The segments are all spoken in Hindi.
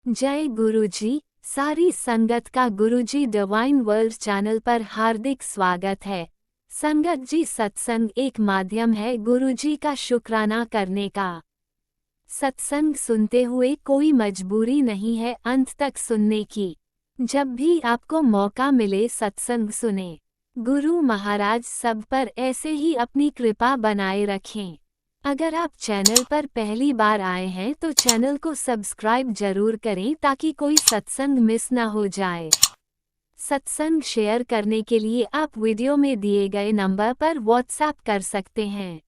जय गुरुजी। सारी संगत का गुरुजी डिवाइन वर्ल्ड चैनल पर हार्दिक स्वागत है। संगत जी, सत्संग एक माध्यम है गुरुजी का शुक्राना करने का। सत्संग सुनते हुए कोई मजबूरी नहीं है अंत तक सुनने की। जब भी आपको मौका मिले सत्संग सुने। गुरु महाराज सब पर ऐसे ही अपनी कृपा बनाए रखें। अगर आप चैनल पर पहली बार आए हैं तो चैनल को सब्सक्राइब जरूर करें ताकि कोई सत्संग मिस ना हो जाए। सत्संग शेयर करने के लिए आप वीडियो में दिए गए नंबर पर व्हाट्सएप कर सकते हैं।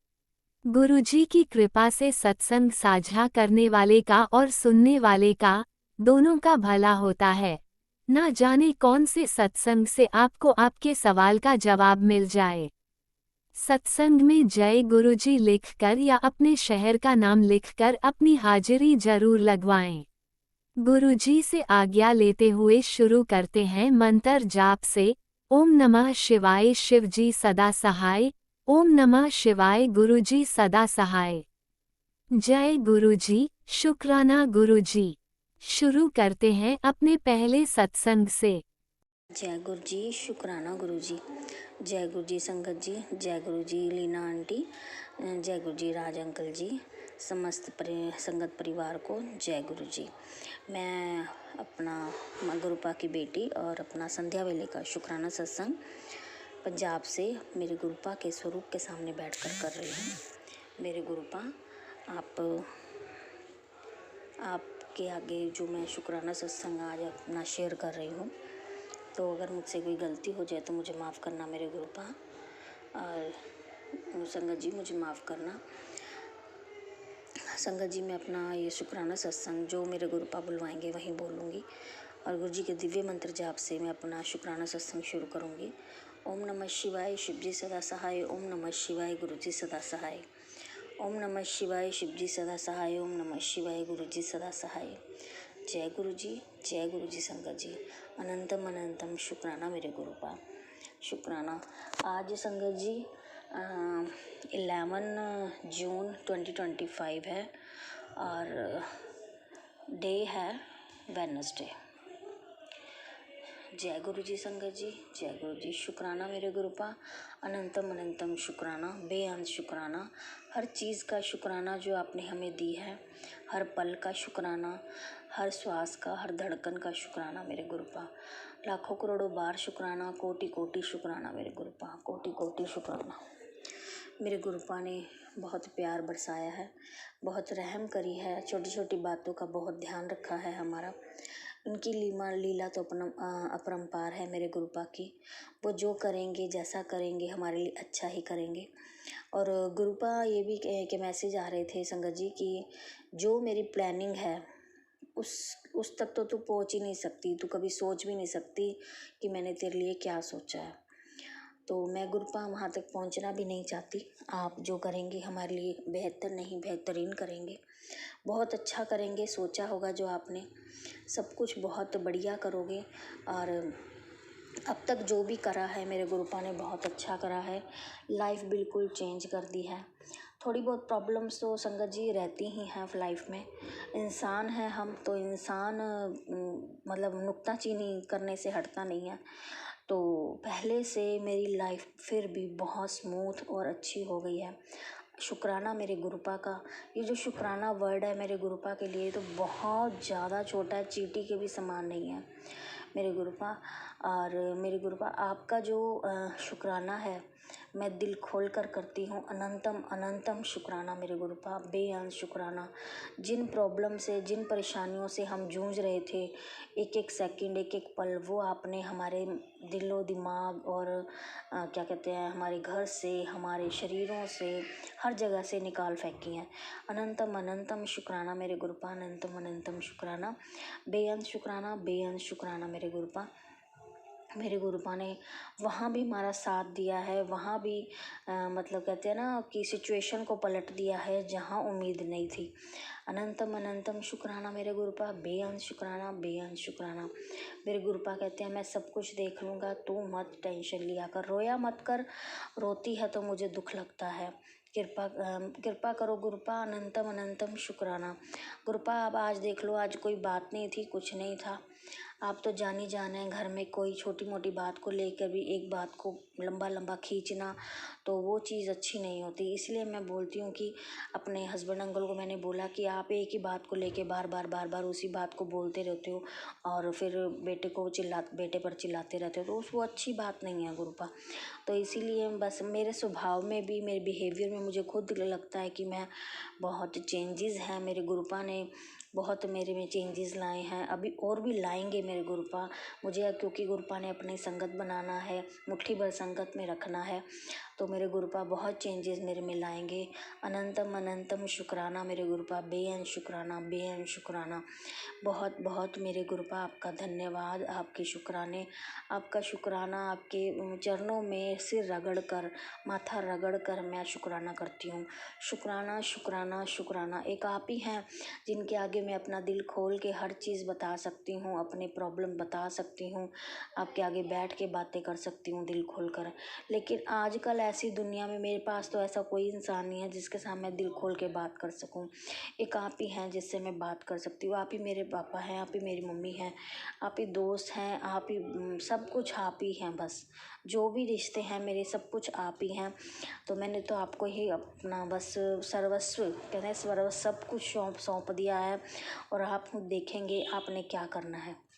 गुरुजी की कृपा से सत्संग साझा करने वाले का और सुनने वाले का दोनों का भला होता है। ना जाने कौन से सत्संग से आपको आपके सवाल का जवाब मिल जाए। सत्संग में जय गुरुजी लिखकर या अपने शहर का नाम लिखकर अपनी हाजिरी जरूर लगवाएं। गुरुजी से आज्ञा लेते हुए शुरू करते हैं मंत्र जाप से। ओम नमः शिवाय शिवजी सदा सहाय। ओम नमः शिवाय गुरुजी सदा सहाय। जय गुरुजी, शुक्राना गुरुजी। शुरू करते हैं अपने पहले सत्संग से। जय गुरु जी, शुक्राना गुरु जी। जय गुरु जी संगत जी, जय गुरु जी लीना आंटी, जय गुरु जी राज अंकल जी, समस्त संगत परिवार को जय गुरु जी। मैं अपना माँ गुरुपा की बेटी और अपना संध्या वेले का शुक्राना सत्संग पंजाब से मेरे गुरुपा के स्वरूप के सामने बैठकर कर रही हूँ। मेरे गुरुपा, आपके आगे जो मैं शुक्राना सत्संग आज अपना शेयर कर रही हूँ, तो अगर मुझसे कोई गलती हो जाए तो मुझे माफ़ करना मेरे गुरुपा, और संगत जी मुझे माफ़ करना। संगत जी, मैं अपना ये शुक्राना सत्संग जो मेरे गुरुपा बुलवाएंगे वहीं बोलूँगी, और गुरु जी के दिव्य मंत्र जाप से मैं अपना शुक्राना सत्संग शुरू करूँगी। ओम नमः शिवाय शिवजी सदा सहाय। ओम नमः शिवाय गुरु जी सदा सहाय। ओम नमः शिवाय शिवजी सदा सहाय। ओम नमः शिवाय गुरु जी सदा सहाय। जय गुरु जी, जय गुरु जी संगत जी। अनंतम अनंतम शुक्राना मेरे गुरुपा, शुक्राना। आज संगत जी 11 जून 2025 है और डे है वेडनेसडे। जय गुरु जी संगत जी, जय गुरु जी। शुक्राना मेरे गुरुपा, अनंतम अनंतम शुक्राना, बेअंत शुक्राना। हर चीज़ का शुक्राना जो आपने हमें दी है, हर पल का शुक्राना, हर श्वास का, हर धड़कन का शुक्राना मेरे गुरुपा। लाखों करोड़ों बार शुक्राना, कोटि कोटि शुक्राना मेरे गुरुपा, कोटि कोटि शुक्राना। मेरे गुरुपा ने बहुत प्यार बरसाया है, बहुत रहम करी है, छोटी छोटी बातों का बहुत ध्यान रखा है हमारा। उनकी लीला तो अपरंपार है मेरे गुरुपा की। वो जो करेंगे, जैसा करेंगे, हमारे लिए अच्छा ही करेंगे। और गुरुपा ये भी के मैसेज आ रहे थे संगत जी कि जो मेरी प्लानिंग है उस तक तो तू पहुंच ही नहीं सकती, तू कभी सोच भी नहीं सकती कि मैंने तेरे लिए क्या सोचा है। तो मैं गुरुपा वहाँ तक पहुँचना भी नहीं चाहती। आप जो करेंगे हमारे लिए बेहतर नहीं बेहतरीन करेंगे, बहुत अच्छा करेंगे। सोचा होगा जो आपने, सब कुछ बहुत बढ़िया करोगे। और अब तक जो भी करा है मेरे गुरुपा ने बहुत अच्छा करा है, लाइफ बिल्कुल चेंज कर दी है। थोड़ी बहुत प्रॉब्लम्स तो संगत जी रहती ही हैं लाइफ में, इंसान है हम तो, इंसान मतलब नुक्ताचीनी करने से हटता नहीं है। तो पहले से मेरी लाइफ फिर भी बहुत स्मूथ और अच्छी हो गई है। शुक्राना मेरे गुरुपा का। ये जो शुक्राना वर्ड है मेरे गुरुपा के लिए तो बहुत ज़्यादा छोटा है, चींटी के भी समान नहीं है मेरे गुरुपा। और मेरे गुरुपा, आपका जो शुक्राना है मैं दिल खोल कर करती हूँ। अनंतम अनंतम शुक्राना मेरे गुरुपा, बेअंत शुक्राना। जिन प्रॉब्लम से, जिन परेशानियों से हम जूझ रहे थे, एक एक सेकंड, एक एक पल, वो आपने हमारे दिलो दिमाग और क्या कहते हैं, हमारे घर से, हमारे शरीरों से, हर जगह से निकाल फेंकी हैं। अनंतम अनंतम शुक्राना मेरे गुरुपा, अनंतम अनंतम शुक्राना, बेअंत शुक्राना, बेअंत शुक्राना मेरे गुरुपा। मेरे गुरुपा ने वहाँ भी हमारा साथ दिया है, वहाँ भी मतलब कहते हैं ना कि सिचुएशन को पलट दिया है जहाँ उम्मीद नहीं थी। अनंतम अनंतम शुक्राना मेरे गुरुपा, बेअंत शुक्राना, बेअंत शुक्राना। मेरे गुरुपा कहते हैं मैं सब कुछ देख लूँगा, तू मत टेंशन लिया कर, रोया मत कर, रोती है तो मुझे दुख लगता है। कृपा करो गुरुपा, अनंतम अनंतम शुक्राना। गुरुपा अब आज देख लो, आज कोई बात नहीं थी, कुछ नहीं था। आप तो जान ही जान है, घर में कोई छोटी मोटी बात को लेकर भी एक बात को लंबा लंबा खींचना, तो वो चीज़ अच्छी नहीं होती। इसलिए मैं बोलती हूँ कि अपने हस्बैंड अंकल को मैंने बोला कि आप एक ही बात को लेके बार बार उसी बात को बोलते रहते हो और फिर बेटे पर चिल्लाते रहते हो, तो वो अच्छी बात नहीं है गुरुपा। तो इसीलिए बस मेरे स्वभाव में भी, मेरे बिहेवियर में मुझे खुद लगता है कि मैं बहुत चेंजेस हैं। मेरे गुरुपा ने बहुत मेरे में चेंजेस लाए हैं, अभी और भी लाएंगे मेरे गुरुपा मुझे, क्योंकि गुरुपा ने अपनी संगत बनाना है, मुट्ठी भर संगत में रखना है। तो मेरे गुरुपा बहुत चेंजेस मेरे में लाएंगे। अनंतम अनंतम शुक्राना मेरे गुरुपा, बेअंत शुक्राना, बेअंत शुक्राना। बहुत बहुत मेरे गुरुपा आपका धन्यवाद, आपके शुक्राने, आपका शुक्राना, आपके चरणों में सिर रगड़ कर, माथा रगड़ कर मैं शुक्राना करती हूँ। शुक्राना शुक्राना शुक्राना। एक आप ही हैं जिनके आगे मैं अपना दिल खोल के हर चीज़ बता सकती हूँ, अपने प्रॉब्लम बता सकती हूँ, आपके आगे बैठ के बातें कर सकती हूँ दिल खोल कर। लेकिन आजकल ऐसी दुनिया में मेरे पास तो ऐसा कोई इंसान नहीं है जिसके सामने मैं दिल खोल के बात कर सकूँ। एक आप ही हैं जिससे मैं बात कर सकती हूँ। आप ही मेरे पापा हैं, आप ही मेरी मम्मी हैं, आप ही दोस्त हैं, आप ही सब कुछ आप ही हैं। बस जो भी रिश्ते हैं मेरे, सब कुछ आप ही हैं। तो मैंने तो आपको ही अपना बस सर्वस्व, कहते हैं सर्वस्व, सब कुछ सौंप दिया है और आप देखेंगे आपने क्या करना है।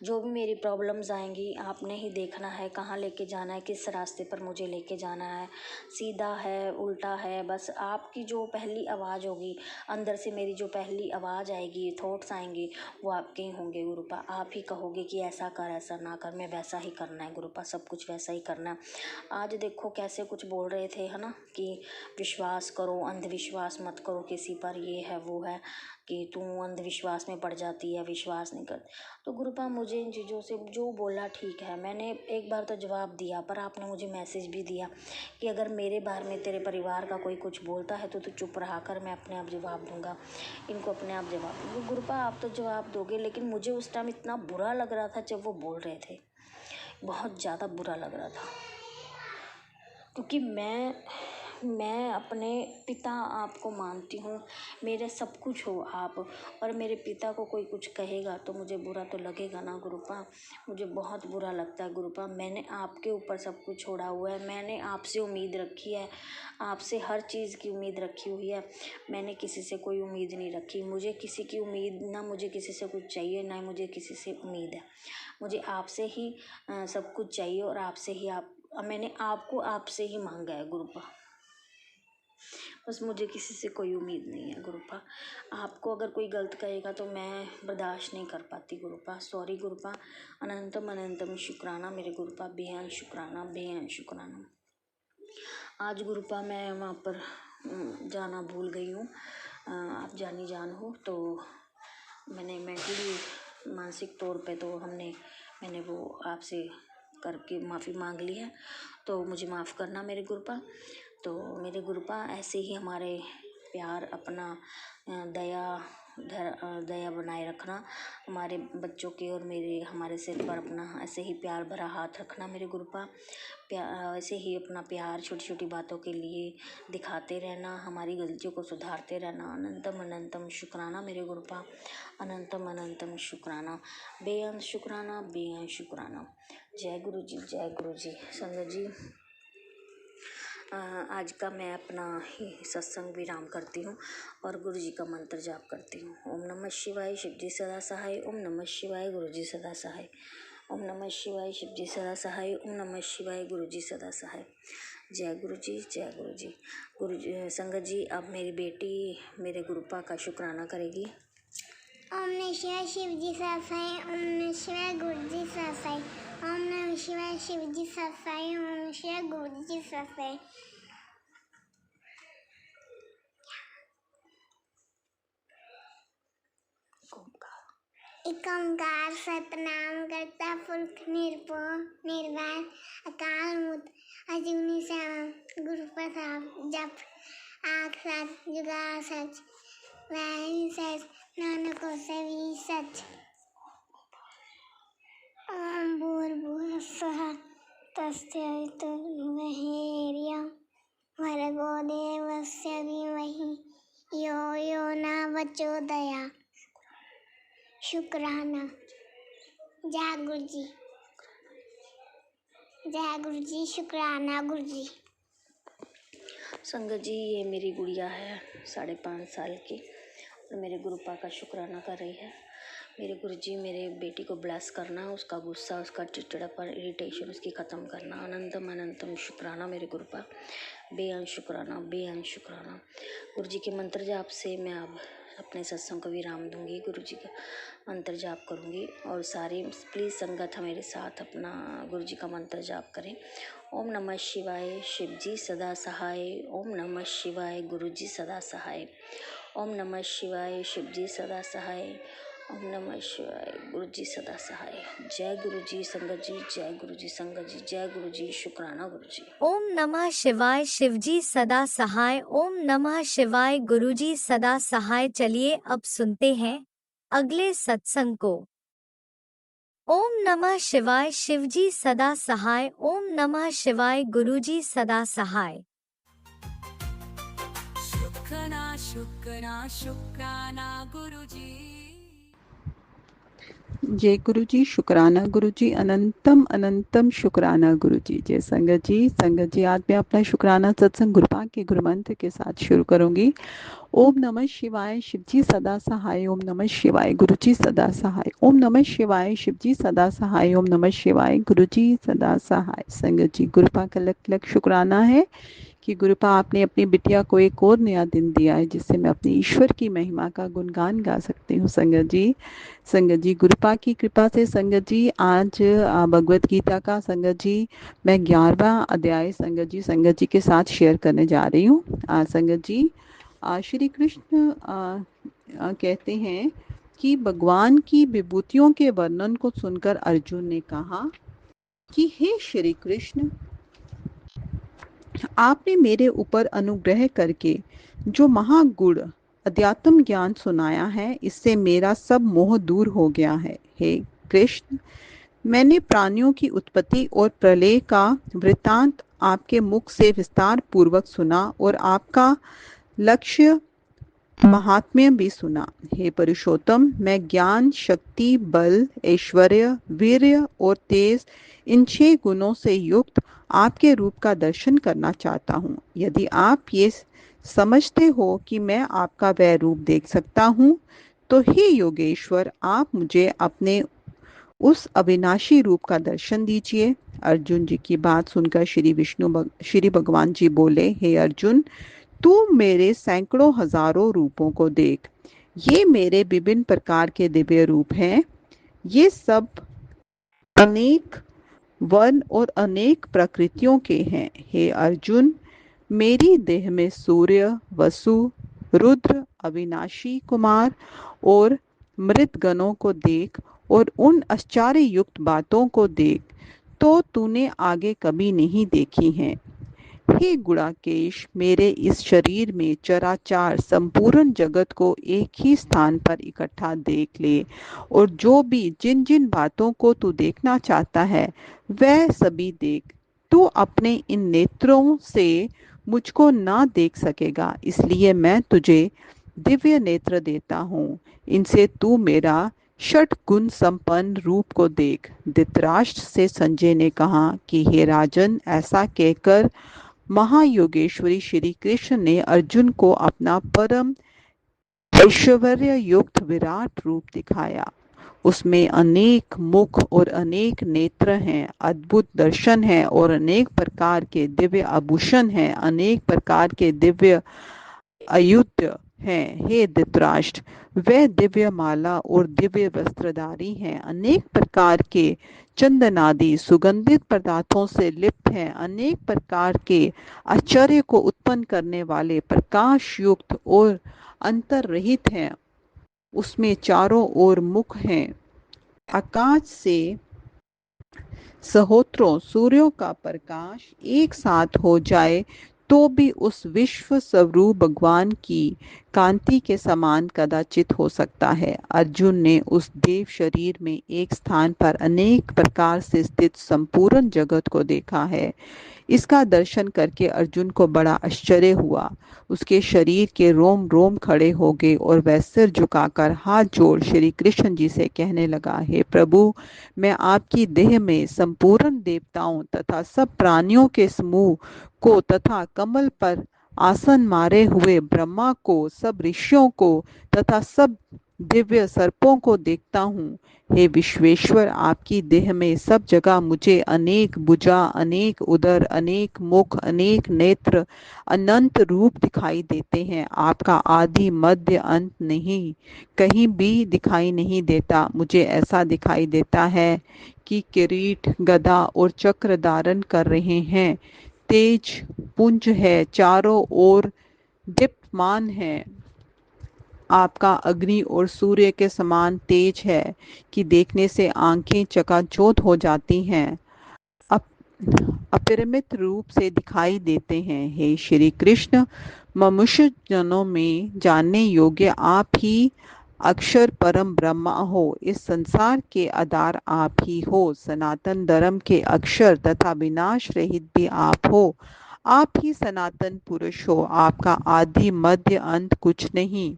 जो भी मेरी प्रॉब्लम्स आएंगी आपने ही देखना है, कहाँ लेके जाना है, किस रास्ते पर मुझे लेके जाना है, सीधा है उल्टा है। बस आपकी जो पहली आवाज़ होगी अंदर से, मेरी जो पहली आवाज़ आएगी, थॉट्स आएंगे, वो आपके ही होंगे गुरुपा। आप ही कहोगे कि ऐसा कर, ऐसा ना कर, मैं वैसा ही करना है गुरुपा, सब कुछ वैसा ही करना है। आज देखो कैसे कुछ बोल रहे थे, है ना, कि विश्वास करो, अंधविश्वास मत करो किसी पर, ये है वो है, कि तू अंधविश्वास में पड़ जाती है, विश्वास नहीं करती। तो गुरुपा मुझे इन चीज़ों से जो बोला ठीक है, मैंने एक बार तो जवाब दिया, पर आपने मुझे मैसेज भी दिया कि अगर मेरे बारे में तेरे परिवार का कोई कुछ बोलता है तो तू चुप रहा कर, मैं अपने आप जवाब दूंगा, इनको अपने आप जवाब दूंगा। गुरुपा आप तो जवाब दोगे, लेकिन मुझे उस टाइम इतना बुरा लग रहा था जब वो बोल रहे थे, बहुत ज़्यादा बुरा लग रहा था, क्योंकि मैं अपने पिता आपको मानती हूँ, मेरे सब कुछ हो आप, और मेरे पिता को कोई कुछ कहेगा तो मुझे बुरा तो लगेगा ना गुरुपा, मुझे बहुत बुरा लगता है गुरुपा। मैंने आपके ऊपर सब कुछ छोड़ा हुआ है, मैंने आपसे उम्मीद रखी है, आपसे हर चीज़ की उम्मीद रखी हुई है, मैंने किसी से कोई उम्मीद नहीं रखी। मुझे किसी की उम्मीद ना, मुझे किसी से कुछ चाहिए ना मुझे किसी से उम्मीद है, मुझे आपसे ही सब कुछ चाहिए, और आपसे ही मैंने आपको आपसे ही मांगा है गुरुपा। बस मुझे किसी से कोई उम्मीद नहीं है गुरुपा। आपको अगर कोई गलत कहेगा तो मैं बर्दाश्त नहीं कर पाती गुरुपा, सॉरी गुरुपा। अनंतम अनंतम शुक्राना मेरे गुरुपा, बेअंत शुक्राना, बेअंत शुक्राना। आज गुरुपा मैं वहाँ पर जाना भूल गई हूँ, आप जानी जान हो, तो मैंने मेंटली, मानसिक तौर पे तो मैंने वो आपसे करके माफ़ी मांग ली है, तो मुझे माफ़ करना मेरे गुरुपा। तो मेरे गुरुपा ऐसे ही हमारे प्यार, अपना दया बनाए रखना हमारे बच्चों के, और हमारे सिर पर अपना ऐसे ही प्यार भरा हाथ रखना मेरे गुरुपा। ऐसे ही अपना प्यार छोटी छोटी बातों के लिए दिखाते रहना, हमारी गलतियों को सुधारते रहना। अनंतम अनंतम शुक्राना मेरे गुरुपा, अनंतम अनंतम शुक्राना, बेअंत शुक्राना, बेअंत शुक्राना। जय गुरु जी, जय गुरु जी। संगत जी, आज का मैं अपना ही सत्संग विराम करती हूँ और गुरु जी का मंत्र जाप करती हूँ। ओम नमः शिवाय, शिव जी सदा सहाय। ओम नमः शिवाय, गुरु जी सदा सहाय। ओम नमः शिवाय, शिव जी सदा सहाय। ओम नमः शिवाय, गुरु जी सदा सहाय। जय गुरु जी, जय गुरु जी। संगत जी, अब मेरी बेटी मेरे गुरुपा का शुक्राना करेगी। ओम नमः शिवाय, शिव जी सदासाई। ओम नमः शिवाय, गुरु जी सदासाई। ओम नमः शिवाय, शिव जी सदासाई। ओम नमः शिवाय, गुरु जी सदासाई। एक ओंकार सतनाम करता पुरख निर्भय निर्वाण अकाल मूर्त अजूनी श्याम गुरु प्रसाद जप आख सच जुगा सच वैन सच नानक होसे भी सच। ओम भूर्भुवः स्वः तस्य वितुर्वरेण्यं भर्गो देवस्य धीमहि यो यो न प्रचोदयात्। शुक्राना। जय गुरु जी। जय गुरु जी। शुक्राना गुरु जी। संगत जी, ये मेरी गुड़िया है 5.5 साल की और मेरे गुरुपा का शुक्राना कर रही है। मेरे गुरुजी मेरे बेटी को ब्लेस करना, उसका गुस्सा, उसका चिड़चिड़ापन, इरिटेशन उसकी ख़त्म करना। अनंतम अनंतम शुक्राना मेरे गुरुपा, बेअंत शुक्राना, बेअंत शुक्राना। गुरुजी के मंत्र जाप से मैं अब अपने सत्संग को विराम दूंगी। गुरुजी का मंत्र जाप करूंगी और सारी प्लीज़ संगत हमारे साथ अपना गुरुजी का मंत्र जाप करें। ओम नमः शिवाय, शिव जी सदा सहाय। ओम नमः शिवाय, गुरुजी सदा सहाय। ओम नमः शिवाय, शिव जी सदा सहाय। ओम नमः शिवाय, गुरु जी सदा सहाय। जय गुरु जी संगत जी, जय गुरु जी संगत जी, जय गुरु जी। शुक्राना गुरु जी। ओम नमः शिवाय, शिवजी सदा सहाय। ओम नमः शिवाय, गुरुजी सदा सहाय। चलिए अब सुनते हैं अगले सत्संग को। ओम नमः शिवाय, शिवजी सदा सहाय। ओम नमः शिवाय, गुरुजी सदा सहाय। शुक्राना शुक्राना शुक्राना गुरुजी। जय गुरु जी। शुक्राना गुरु जी। अनंतम अनंतम शुक्राना गुरु जी। जय संगत जी। संगत जी, आज मैं अपना शुक्राना सत्संग गुरुपा के गुरु मंत्र के साथ शुरू करूंगी। ओम नमः शिवाय, शिवजी सदा सहाय। ओम नमः शिवाय, गुरुजी सदा सहाय। ओम नमः शिवाय, शिवजी सदा सहाय। ओम नमः शिवाय, गुरुजी सदा सहाय। संगत जी, गुरुपा का लख लख शुक्राना है कि गुरुपा आपने अपनी बिटिया को एक और नया दिन दिया है जिससे मैं अपने ईश्वर की महिमा का गुणगान गा सकती हूँ। संगत जी, संगत जी, गुरुपा की कृपा से संगत जी आज भगवत गीता का संगत जी मैं 11वां अध्याय संगत जी के साथ शेयर करने जा रही हूँ। संगत जी, श्री कृष्ण कहते हैं कि भगवान की विभूतियों के वर्णन को सुनकर अर्जुन ने कहा कि हे श्री कृष्ण, आपने मेरे ऊपर अनुग्रह करके जो महागुण अध्यात्म ज्ञान सुनाया है, इससे मेरा सब मोह दूर हो गया है। हे कृष्ण, मैंने प्राणियों की उत्पत्ति और प्रलय का वृत्तांत आपके मुख से विस्तार पूर्वक सुना और आपका लक्ष्य महात्म्य भी सुना। हे पुरुषोत्तम, मैं ज्ञान, शक्ति, बल, ऐश्वर्य, वीर्य और तेज, इन 6 गुणों से युक्त आपके रूप का दर्शन करना चाहता हूँ। यदि आप ये समझते हो कि मैं आपका वह रूप देख सकता हूँ, तो हे योगेश्वर, आप मुझे अपने उस अविनाशी रूप का दर्शन दीजिए। अर्जुन जी की बात सुनकर श्री भगवान जी बोले, हे अर्जुन, तू मेरे सैकड़ों हजारों रूपों को देख। ये मेरे विभिन्न प्रकार के दिव्य रूप हैं। ये सब अनेक वर्ण और अनेक प्रकृतियों के हैं। हे अर्जुन, मेरी देह में सूर्य, वसु, रुद्र, अविनाशी कुमार और मृत गणों को देख और उन आश्चर्य युक्त बातों को देख तो तूने आगे कभी नहीं देखी हैं। हे गुणाकेश, मेरे इस शरीर में चराचार संपूर्ण जगत को एक ही स्थान पर इकट्ठा देख ले और जो भी जिन जिन बातों को तू देखना चाहता है वह सभी देख। तू अपने इन नेत्रों से मुझको ना देख सकेगा, इसलिए मैं तुझे दिव्य नेत्र देता हूँ। इनसे तू मेरा षट गुण संपन्न रूप को देख। धृतराष्ट्र से संजय ने कहा कि हे राजन, ऐसा कहकर महायोगेश्वरी श्री कृष्ण ने अर्जुन को अपना परम ऐश्वर्य युक्त विराट रूप दिखाया। उसमें अनेक मुख और अनेक नेत्र हैं, अद्भुत दर्शन है और अनेक प्रकार के दिव्य आभूषण हैं, अनेक प्रकार के दिव्य आयुध हैं। हे धृतराष्ट्र, वह दिव्य माला और दिव्य वस्त्रधारी हैं, अनेक प्रकार के चंदनादि सुगंधित पदार्थों से लिप्त हैं, अनेक प्रकार के आश्चर्य को उत्पन्न करने वाले प्रकाश युक्त और अंतर रहित हैं। उसमें चारों ओर मुख हैं। आकाश से सहस्त्रों सूर्यों का प्रकाश एक साथ हो जाए तो भी उस विश्व स्वरूप भगवान की कांति के समान कदाचित हो सकता है। अर्जुन ने उस देव शरीर में एक स्थान पर अनेक प्रकार से स्थित संपूर्ण जगत को देखा है। इसका दर्शन करके अर्जुन को बड़ा आश्चर्य हुआ। उसके शरीर के रोम रोम खड़े हो गए और वह सिर झुकाकर हाथ जोड़ श्री कृष्ण जी से कहने लगा, हे प्रभु, मैं आपकी देह में संपूर्ण देवताओं तथा सब प्राणियों के समूह को तथा कमल पर आसन मारे हुए ब्रह्मा को, सब ऋषियों को तथा सब दिव्य सर्पों को देखता हूँ। हे विश्वेश्वर, आपकी देह में सब जगह मुझे अनेक भुजा, अनेक उदर, अनेक मुख, अनेक नेत्र, अनंत रूप दिखाई देते हैं। आपका आदि मध्य अंत नहीं कहीं भी दिखाई नहीं देता। मुझे ऐसा दिखाई देता है कि किरीट, गदा और चक्र धारण कर रहे हैं। तेज पुंज है, चारों ओर दीप्तमान है। आपका अग्नि और सूर्य के समान तेज है कि देखने से आंखें चकाचौंध हो जाती हैं। अपरिमित रूप से दिखाई देते हैं। हे श्री कृष्ण, मनुष्य जनों में जानने योग्य आप ही अक्षर परम ब्रह्मा हो। इस संसार के आधार आप ही हो। सनातन धर्म के अक्षर तथा विनाश रहित भी आप हो। आप ही सनातन पुरुष हो। आपका आदि मध्य अंत कुछ नहीं।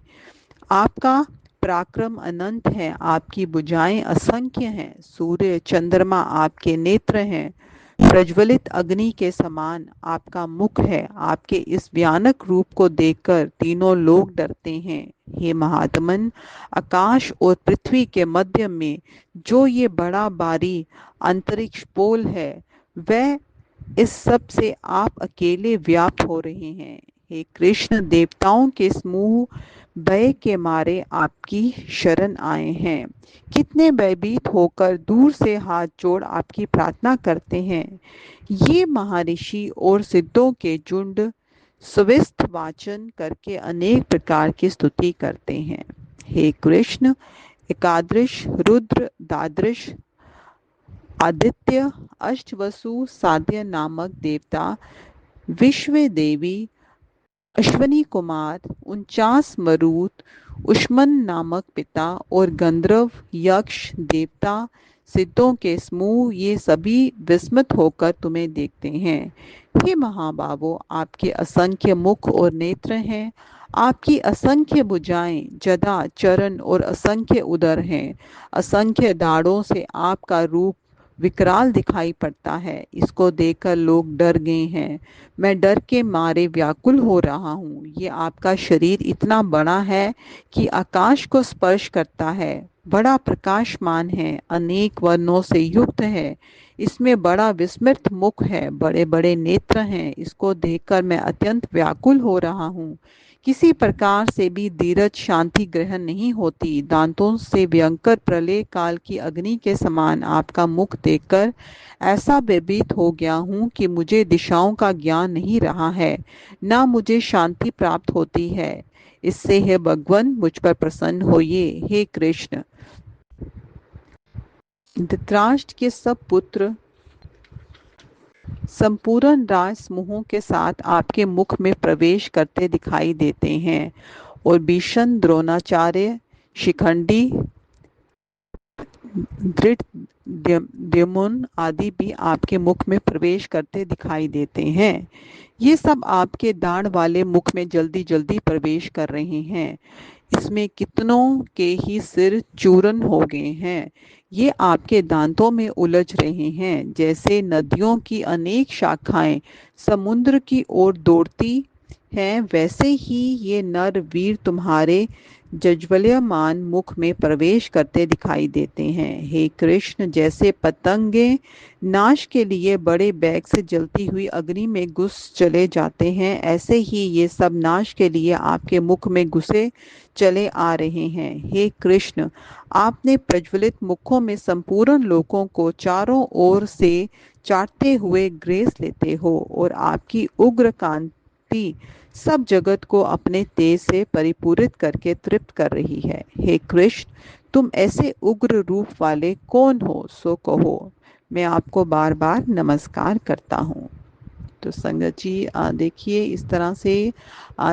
आपका पराक्रम अनंत है। आपकी भुजाएं असंख्य हैं। सूर्य चंद्रमा आपके नेत्र हैं। प्रज्वलित अग्नि के समान आपका मुख है। आपके इस भयानक रूप को देखकर तीनों लोग डरते हैं। हे महात्मन, आकाश और पृथ्वी के मध्य में जो ये बड़ा भारी अंतरिक्ष पोल है, वह इस सब से आप अकेले व्याप्त हो रहे हैं। हे कृष्ण, देवताओं के समूह भय के मारे आपकी शरण आए हैं। कितने भयभीत होकर दूर से हाथ जोड़ आपकी प्रार्थना करते हैं। ये महर्षि और सिद्धों के झुंड सुविस्त वाचन करके अनेक प्रकार की स्तुति करते हैं। हे कृष्ण, एकादश, रुद्र, द्वादश, आदित्य, अष्टवसु, साध्य नामक देवता, विश्व देवी, अश्वनी कुमार, 49 मरुत, उष्मन नामक पिता और गंधर्व, यक्ष, देवता, सिद्धों के समूह, ये सभी विस्मित होकर तुम्हें देखते हैं। हे महाबाहो, आपके असंख्य मुख और नेत्र हैं। आपकी असंख्य भुजाएं, जदा, चरण और असंख्य उदर हैं। असंख्य दाढ़ों से आपका रूप विकराल दिखाई पड़ता है। इसको देखकर लोग डर गए हैं। मैं डर के मारे व्याकुल हो रहा हूँ। ये आपका शरीर इतना बड़ा है कि आकाश को स्पर्श करता है। बड़ा प्रकाशमान है, अनेक वर्णों से युक्त है। इसमें बड़ा विस्मृत मुख है, बड़े बड़े नेत्र हैं। इसको देखकर मैं अत्यंत व्याकुल हो रहा हूँ। किसी प्रकार से भी धीरज शांति ग्रहण नहीं होती। दांतों से भयंकर प्रलय काल की अग्नि के समान आपका मुख देखकर ऐसा भयभीत हो गया हूँ कि मुझे दिशाओं का ज्ञान नहीं रहा है, ना मुझे शांति प्राप्त होती है। इससे हे भगवान, मुझ पर प्रसन्न होइए। हे कृष्ण, धृतराष्ट्र के सब पुत्र संपूर्ण राज समूहों के साथ आपके मुख में प्रवेश करते दिखाई देते हैं और भीषण, द्रोणाचार्य, शिखंडी, धृतद्युम्न आदि भी आपके मुख में प्रवेश करते दिखाई देते हैं। ये सब आपके दाढ़ वाले मुख में जल्दी जल्दी प्रवेश कर रहे हैं। इसमें कितनों के ही सिर चूरन हो गए हैं। ये आपके दांतों में उलझ रहे हैं। जैसे नदियों की अनेक शाखाएं समुद्र की ओर दौड़ती हैं, वैसे ही ये नर वीर तुम्हारे जज्वल्यमान मुख में प्रवेश करते दिखाई देते हैं। हे कृष्ण, जैसे पतंगे नाश के लिए बड़े वेग से जलती हुई अग्नि में घुस चले जाते हैं, ऐसे ही ये सब नाश के लिए आपके मुख में घुसे चले आ रहे हैं। हे कृष्ण, आपने प्रज्वलित मुखों में संपूर्ण लोकों को चारों ओर से चाटते हुए ग्रेस लेते हो और आपकी उग्र कांति सब जगत को अपने तेज से परिपूरित करके तृप्त कर रही है। हे कृष्ण, तुम ऐसे उग्र रूप वाले कौन हो, सो कहो। मैं आपको बार बार नमस्कार करता हूँ। तो संगत जी देखिए इस तरह से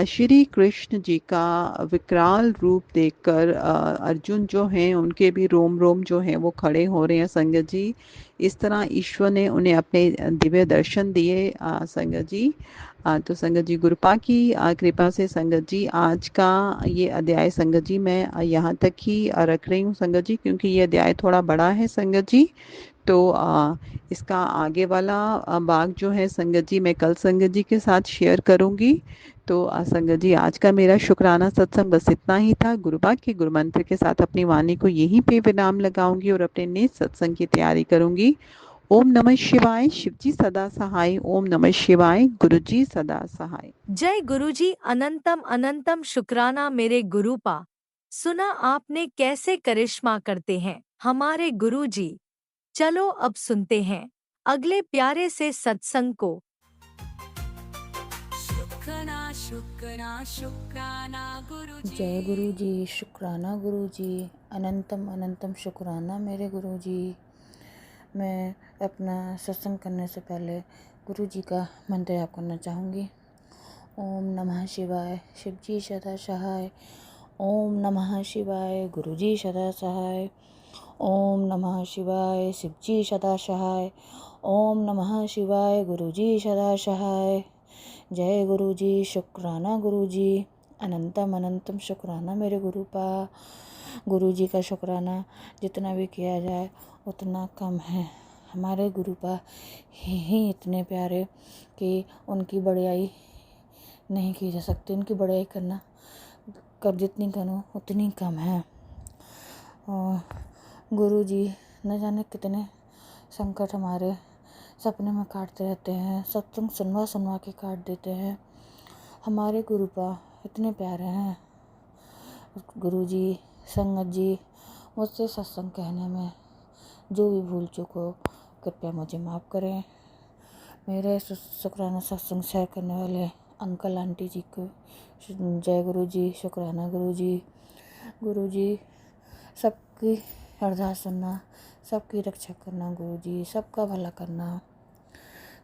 श्री कृष्ण जी का विकराल रूप देखकर अर्जुन जो हैं उनके भी रोम रोम जो हैं वो खड़े हो रहे हैं संगत जी। इस तरह ईश्वर ने उन्हें अपने दिव्य दर्शन दिए संगत जी। तो संगत जी गुरुपा की कृपा से संगत जी आज का ये अध्याय संगत जी मैं यहाँ तक ही रख रही हूँ संगत जी, क्योंकि ये अध्याय थोड़ा बड़ा है संगत जी। तो इसका आगे वाला भाग जो है संगत जी मैं कल संगत जी के साथ शेयर करूंगी। तो संगत जी आज का मेरा शुक्राना सत्संग बस इतना ही था। गुरुबा के गुरु मंत्र के साथ अपनी वाणी को यहीं पे विराम लगाऊंगी और अपने नेक्स्ट सत्संग की तैयारी करूंगी। ओम नमः शिवाय, शिवजी सदा सहाय। ओम नमः शिवाय, गुरुजी सदा सहाय। जय गुरुजी। अनंतम अनंतम शुक्राना मेरे गुरुपा। सुना आपने कैसे करिश्मा करते हैं हमारे गुरुजी। चलो अब सुनते हैं अगले प्यारे से सत्संग को। शुक्राना शुक्राना शुक्राना गुरुजी। जय गुरु जी, शुक्राना गुरु जी, अनंतम अनंतम शुक्राना मेरे गुरु जी। मैं अपना सत्संग करने से पहले गुरु जी का मंत्र याद करना चाहूँगी। ओम नमः शिवाय, शिवजी सदा सहाय। ओम नमः शिवाय, गुरुजी सदा सहाय। ओम नमः शिवाय, शिवजी सदा सहाय। ओम नमः शिवाय, गुरुजी सदा सहाय। जय गुरु जी, शुक्राना गुरु जी, अनंतम अनंतम शुक्राना मेरे गुरुपा। गुरु जी का शुक्राना जितना भी किया जाए उतना कम है। हमारे गुरुपा ही इतने प्यारे कि उनकी बढ़ियाई नहीं की जा सकती। उनकी बढ़ियाई करना कब जितनी करो उतनी कम है। और गुरु जी न जाने कितने संकट हमारे सपने में काटते रहते हैं, सत्संग सुनवा सुनवा के काट देते हैं। हमारे गुरुपा इतने प्यारे हैं। गुरु जी, संगत जी, मुझसे सत्संग कहने में जो भी भूल चूक हो कृपया मुझे माफ़ करें। मेरे शुक्राना सत्संग शेयर करने वाले अंकल आंटी जी को जय गुरु जी, शुक्राना गुरु जी। गुरु जी सबकी अरदास सुनना, सबकी रक्षा करना गुरु जी, सबका भला करना।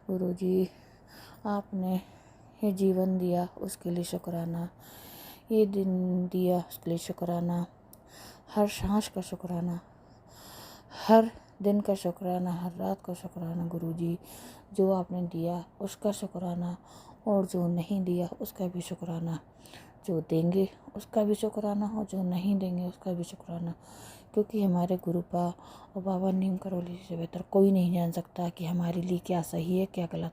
गुरु जी आपने ये जीवन दिया उसके लिए शुक्राना, ये दिन दिया उसके लिए शुक्राना, हर सांस का शुक्राना, हर दिन का शुक्राना, हर रात का शुक्राना गुरु जी। जो आपने दिया उसका शुक्राना और जो नहीं दिया उसका भी शुक्राना। जो देंगे उसका भी शुक्राना और जो नहीं देंगे उसका भी शुक्राना। क्योंकि हमारे गुरुपा और बाबा नीम करौली से बेहतर कोई नहीं जान सकता कि हमारे लिए क्या सही है क्या गलत।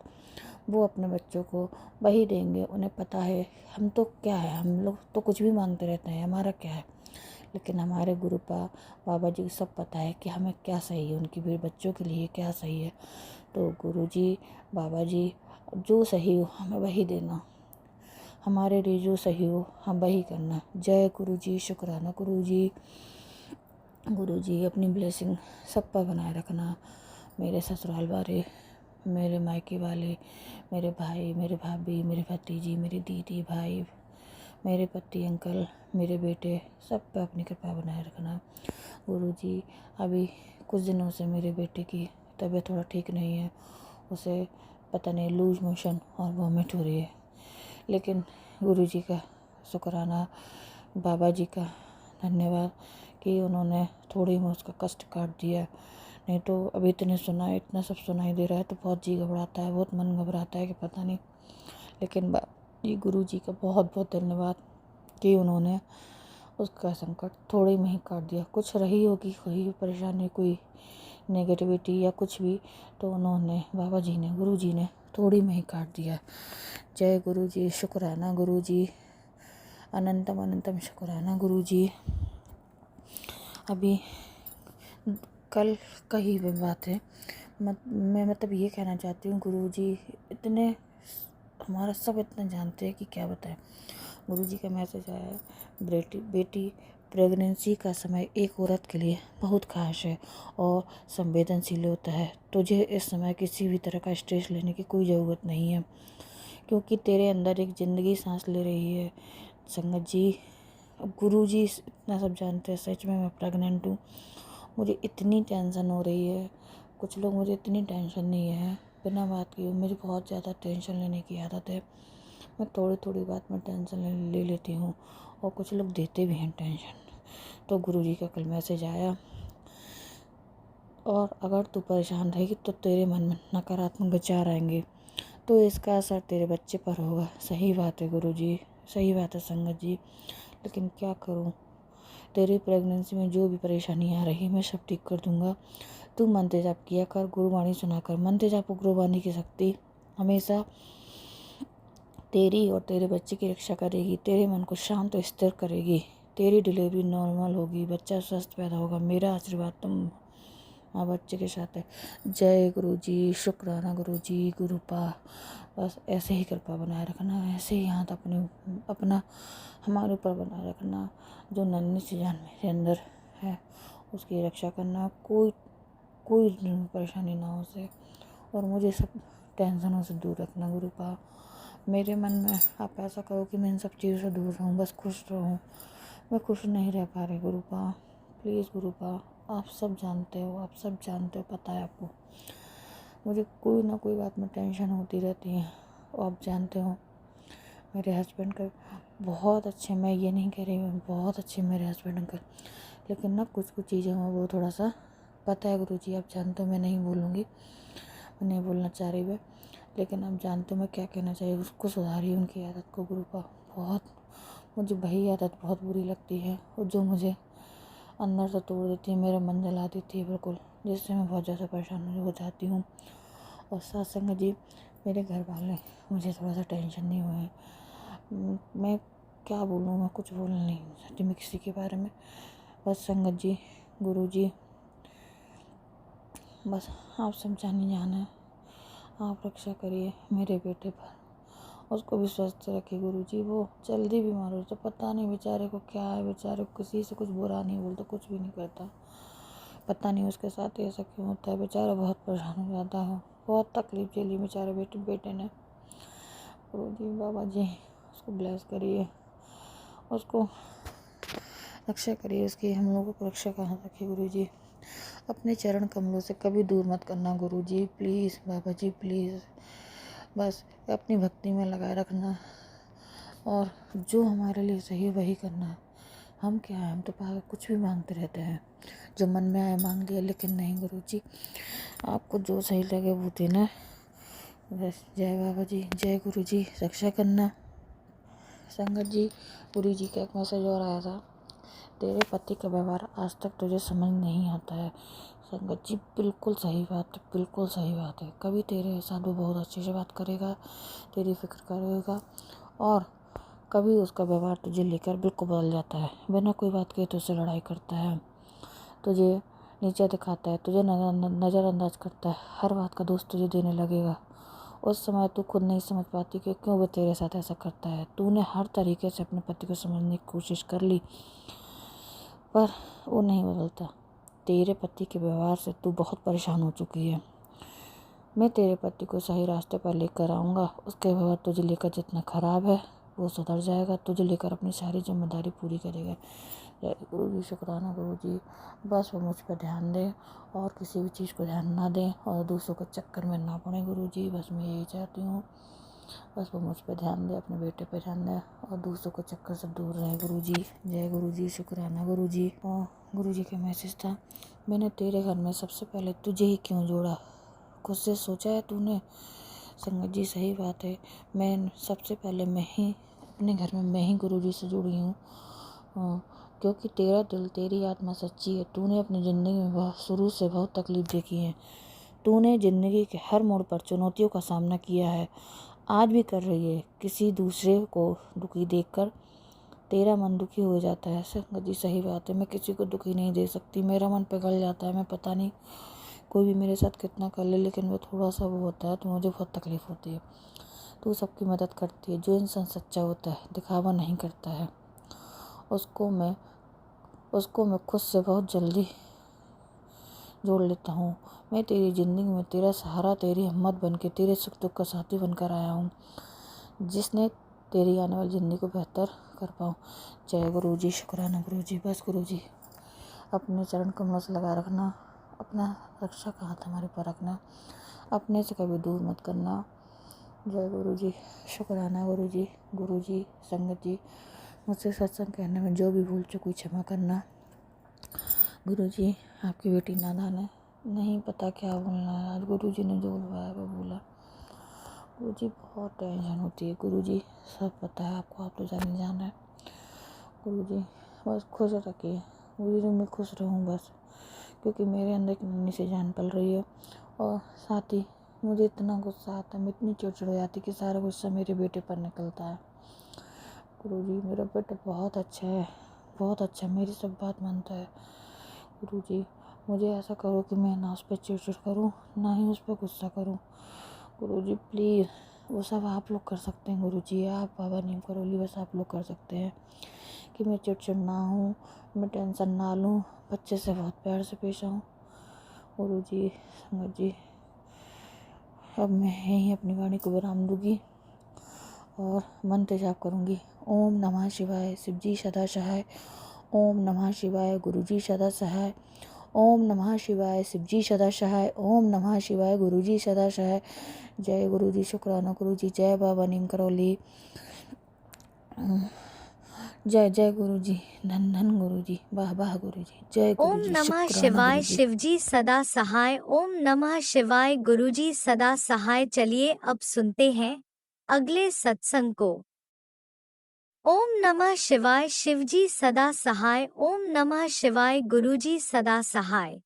वो अपने बच्चों को वही देंगे, उन्हें पता है। हम तो क्या है, हम लोग तो कुछ भी मांगते रहते हैं, हमारा क्या है। लेकिन हमारे गुरुपा बाबा जी को सब पता है कि हमें क्या सही है, उनकी भी बच्चों के लिए क्या सही है। तो गुरु जी, बाबा जी जो सही हो हमें वही देना, हमारे लिए जो सही हो हम वही करना। जय गुरु जी, शुक्राना गुरु जी। गुरु जी अपनी ब्लेसिंग सब पर बनाए रखना। मेरे ससुराल वाले, मेरे मायके वाले, मेरे भाई, मेरे भाभी, मेरे भतीजी, मेरी दीदी, भाई, मेरे पति, अंकल, मेरे बेटे, सब पे अपनी कृपा बनाए रखना। गुरु जी अभी कुछ दिनों से मेरे बेटे की तबीयत थोड़ा ठीक नहीं है। उसे पता नहीं लूज मोशन और वॉमिट हो रही है। लेकिन गुरु जी का शुक्राना, बाबा जी का धन्यवाद कि उन्होंने थोड़ी में उसका कष्ट काट दिया। नहीं तो अभी इतना सब सुनाई दे रहा है तो बहुत जी घबराता है, बहुत मन घबराता है कि पता नहीं। लेकिन ये गुरु जी का बहुत बहुत धन्यवाद कि उन्होंने उसका संकट थोड़े में ही काट दिया। कुछ रही होगी कोई परेशानी, कोई नेगेटिविटी या कुछ भी, तो उन्होंने बाबा जी ने, गुरु जी ने थोड़ी में ही काट दिया। जय गुरु जी, शुक्राना गुरु जी, अनंतम अनंतम शुक्राना गुरु जी। अभी कल का ही बात है। मैं मतलब ये कहना चाहती हूँ, गुरु जी इतने हमारा सब इतना जानते हैं कि क्या बताएं। गुरु जी का मैसेज आया, बेटी प्रेगनेंसी का समय एक औरत के लिए बहुत खास है और संवेदनशील होता है। तुझे इस समय किसी भी तरह का स्ट्रेस लेने की कोई ज़रूरत नहीं है, क्योंकि तेरे अंदर एक ज़िंदगी सांस ले रही है। संगत जी, गुरु जी इतना सब जानते हैं। सच में मैं प्रेग्नेंट हूँ, मुझे इतनी टेंशन हो रही है। कुछ लोग मुझे इतनी टेंशन नहीं है, बिना बात किए मुझे बहुत ज़्यादा टेंशन लेने की आदत है। मैं थोड़ी थोड़ी बात में टेंशन ले लेती हूँ और कुछ लोग देते भी हैं टेंशन। तो गुरुजी का कल मैसेज आया, और अगर तू परेशान रहेगी तो तेरे मन में नकारात्मक विचार आएंगे, तो इसका असर तेरे बच्चे पर होगा। सही बात है गुरुजी, सही बात है संगत जी, लेकिन क्या करूँ। तेरी प्रेगनेंसी में जो भी परेशानी आ रही मैं सब ठीक कर दूंगा। तू मंत्र जाप किया कर, गुरुवाणी सुना कर। मंत्र जाप और गुरुवाणी की शक्ति हमेशा तेरी और तेरे बच्चे की रक्षा करेगी, तेरे मन को शांत और स्थिर करेगी। तेरी डिलीवरी नॉर्मल होगी, बच्चा स्वस्थ पैदा होगा। मेरा आशीर्वाद तुम माँ बच्चे के साथ है। जय गुरुजी, शुक्राना गुरुजी, गुरुपा। बस ऐसे ही कृपा बनाए रखना, ऐसे ही हाथ अपना हमारे ऊपर बनाए रखना। जो नन्ही सी जान मेरे अंदर है उसकी रक्षा करना, कोई परेशानी ना हो उसे, और मुझे सब टेंशनों से दूर रखना गुरुपा। मेरे मन में आप ऐसा करो कि मैं इन सब चीज़ों से दूर रहूँ, बस खुश रहूँ। मैं खुश नहीं रह पा रही गुरुपा, प्लीज़ गुरुपा। आप सब जानते हो, पता है आपको मुझे कोई ना कोई बात में टेंशन होती रहती है। और आप जानते हो मेरे हस्बैंड का बहुत अच्छे, मैं ये नहीं कह रही हूँ बहुत अच्छे मेरे हस्बैंड अंकल, लेकिन ना कुछ चीज़ें हैं वो थोड़ा सा, पता है गुरुजी आप जानते हो, मैं नहीं बोलूँगी, मैं नहीं बोलना चाह रही मैं, लेकिन आप जानते हो मैं क्या कहना चाहिए। उसको सुधारिए उनकी आदत को गुरुपा। बहुत मुझे वही आदत बहुत बुरी लगती है, और जो मुझे अंदर से तोड़ देती है, मेरा मन जला देती है बिल्कुल, जिससे मैं बहुत ज़्यादा परेशान हो जाती हूँ। और साथ संगत जी, मेरे घर वाले मुझे थोड़ा सा टेंशन नहीं हुए हैं। मैं क्या बोलूँ, मैं कुछ बोलना नहीं चाहती मैं किसी के बारे में। बस संगत जी, गुरुजी, बस आप समझाने जाना है। आप रक्षा करिए मेरे बेटे पर, उसको भी स्वस्थ रखिए गुरुजी। वो जल्दी बीमार हो तो पता नहीं बेचारे को क्या है, बेचारे को किसी से कुछ बुरा नहीं बोलता, कुछ भी नहीं करता, पता नहीं उसके साथ ऐसा क्यों होता है। बेचारा बहुत परेशान हो जाता है, बहुत तकलीफ झेली बेचारे बेटे ने। गुरुजी बाबा जी उसको ब्लेस करिए, उसको रक्षा करिए उसकी, हम लोगों को रक्षा का हाथ रखिए गुरुजी। अपने चरण कमलों से कभी दूर मत करना गुरुजी, प्लीज़ बाबा जी प्लीज़। बस अपनी भक्ति में लगाए रखना, और जो हमारे लिए सही है वही करना। हम क्या है, हम तो पागल कुछ भी मांगते रहते हैं, जो मन में आए मांग लिया, लेकिन नहीं गुरुजी, आपको जो सही लगे वो देना। बस जय बाबा जी, जय गुरुजी, रक्षा करना। संगत जी, गुरुजी का एक मैसेज और आया था, तेरे पति का व्यवहार आज तक तुझे समझ नहीं आता है। संगत जी बिल्कुल सही बात है, बिल्कुल सही बात है। कभी तेरे साथ वो बहुत अच्छे से बात करेगा, तेरी फिक्र करेगा, और कभी उसका व्यवहार तुझे लेकर बिल्कुल बदल जाता है। बिना कोई बात के तुझसे लड़ाई करता है, तुझे नीचा दिखाता है, तुझे नज़रअंदाज करता है, हर बात का दोष तुझे देने लगेगा। उस समय तू खुद नहीं समझ पाती कि क्यों वो तेरे साथ ऐसा करता है। तूने हर तरीके से अपने पति को समझने की कोशिश कर ली, पर वो नहीं बदलता। तेरे पति के व्यवहार से तू बहुत परेशान हो चुकी है। मैं तेरे पति को सही रास्ते पर लेकर आऊँगा। उसके व्यवहार तुझे लेकर जितना खराब है वो सुधर जाएगा, तुझे लेकर अपनी सारी जिम्मेदारी पूरी करेगा। जय गुरु जी, शुक्राना गुरु जी। बस वो मुझ पर ध्यान दे और किसी भी चीज़ को ध्यान ना दें, और दूसरों के चक्कर में ना पड़े गुरु जी, बस मैं यही चाहती हूँ। बस वो मुझ पर ध्यान दे, अपने बेटे पर ध्यान दे, और दूसरों के चक्कर से दूर रहे गुरु जी। जय गुरु जी, शुक्राना गुरु जी। और गुरु जी का मैसेज था, मैंने तेरे घर में सबसे पहले तुझे ही क्यों जोड़ा, खुद से सोचा है तूने। संगत जी सही बात है, मैं सबसे पहले मैं ही अपने घर में मैं ही गुरुजी से जुड़ी हूँ, क्योंकि तेरा दिल तेरी आत्मा सच्ची है। तूने अपनी ज़िंदगी में शुरू से बहुत तकलीफ देखी है, तूने ज़िंदगी के हर मोड़ पर चुनौतियों का सामना किया है, आज भी कर रही है। किसी दूसरे को दुखी देखकर तेरा मन दुखी हो जाता है। संगत जी सही बात है, मैं किसी को दुखी नहीं दे सकती, मेरा मन पिघल जाता है। मैं पता नहीं कोई भी मेरे साथ कितना कर ले, लेकिन वो थोड़ा सा वो होता है तो मुझे बहुत तकलीफ़ होती है। तू सबकी मदद करती है। जो इंसान सच्चा होता है, दिखावा नहीं करता है, उसको मैं खुद से बहुत जल्दी जोड़ लेता हूँ। मैं तेरी ज़िंदगी में तेरा सहारा, तेरी हिम्मत बन के, तेरे सुख दुख का साथी बनकर आया हूँ, जिसने तेरी आने वाली ज़िंदगी को बेहतर कर पाऊँ। जय गुरु जी, शुक्राना गुरु जी। बस गुरु जी अपने चरण कमलों से लगा रखना, अपना रक्षा का हाथ हमारे पर रखना, अपने से कभी दूर मत करना। जय गुरु जी। शुक्राना गुरु जी। गुरु जी, संगत जी, मुझसे सत्संग कहने में जो भी भूल चुकी क्षमा करना। गुरु जी, आपकी बेटी नादान है, नहीं पता क्या बोलना है। आज गुरु जी ने जो बुलवाया वो बोला। गुरु जी बहुत टेंशन होती है गुरु जी, सब पता है आपको, आप तो जान है। गुरु जी बस खुश रखिए गुरु जी, मैं खुश रहूँ बस, क्योंकि मेरे अंदर एक नन्ही सी जान पल रही है। और साथ ही मुझे इतना गुस्सा आता है, मैं इतनी चिड़चिड़ हो जाती कि सारा गुस्सा मेरे बेटे पर निकलता है। गुरु जी मेरा बेटा बहुत अच्छा है, बहुत अच्छा, मेरी सब बात मानता है। गुरु जी मुझे ऐसा करो कि मैं ना उस पर चिड़चिड़ करूँ, ना ही उस पर गुस्सा करूँ। गुरु जी प्लीज़, वो सब आप लोग कर सकते हैं गुरु जी, आप बाबा नीम करोली बस आप लोग कर सकते हैं कि मैं चिड़चिड़ ना हूँ, मैं टेंशन ना लूँ, बच्चे से बहुत प्यार से पेश आऊँ। गुरु जी, संगत जी, अब मैं यहीं अपनी वाणी को विराम दूंगी और मंत्र जाप करूंगी। ओम नमः शिवाय, शिव जी सदा सहाय। ओम नमः शिवाय, गुरु जी सदा सहाय। ओम नमः शिवाय, शिव जी सदा सहाय। ओम नमः शिवाय, गुरु जी सदा सहाय। जय गुरु जी। शुक्राना गुरु जी। जय बाबा नीम करोली। जय जय गुरु जी। धन धन गुरु जी। वाह वाह गुरु जी। जय गुरु ओम जी। नमः शुक्राना शिवाय, गुरु जी। शिवजी सदा सहाय। ओम नमः शिवाय, गुरुजी सदा सहाय। चलिए अब सुनते हैं अगले सत्संग को। ओम नमः शिवाय, शिवजी सदा सहाय। ओम नमः शिवाय, गुरुजी सदा सहाय।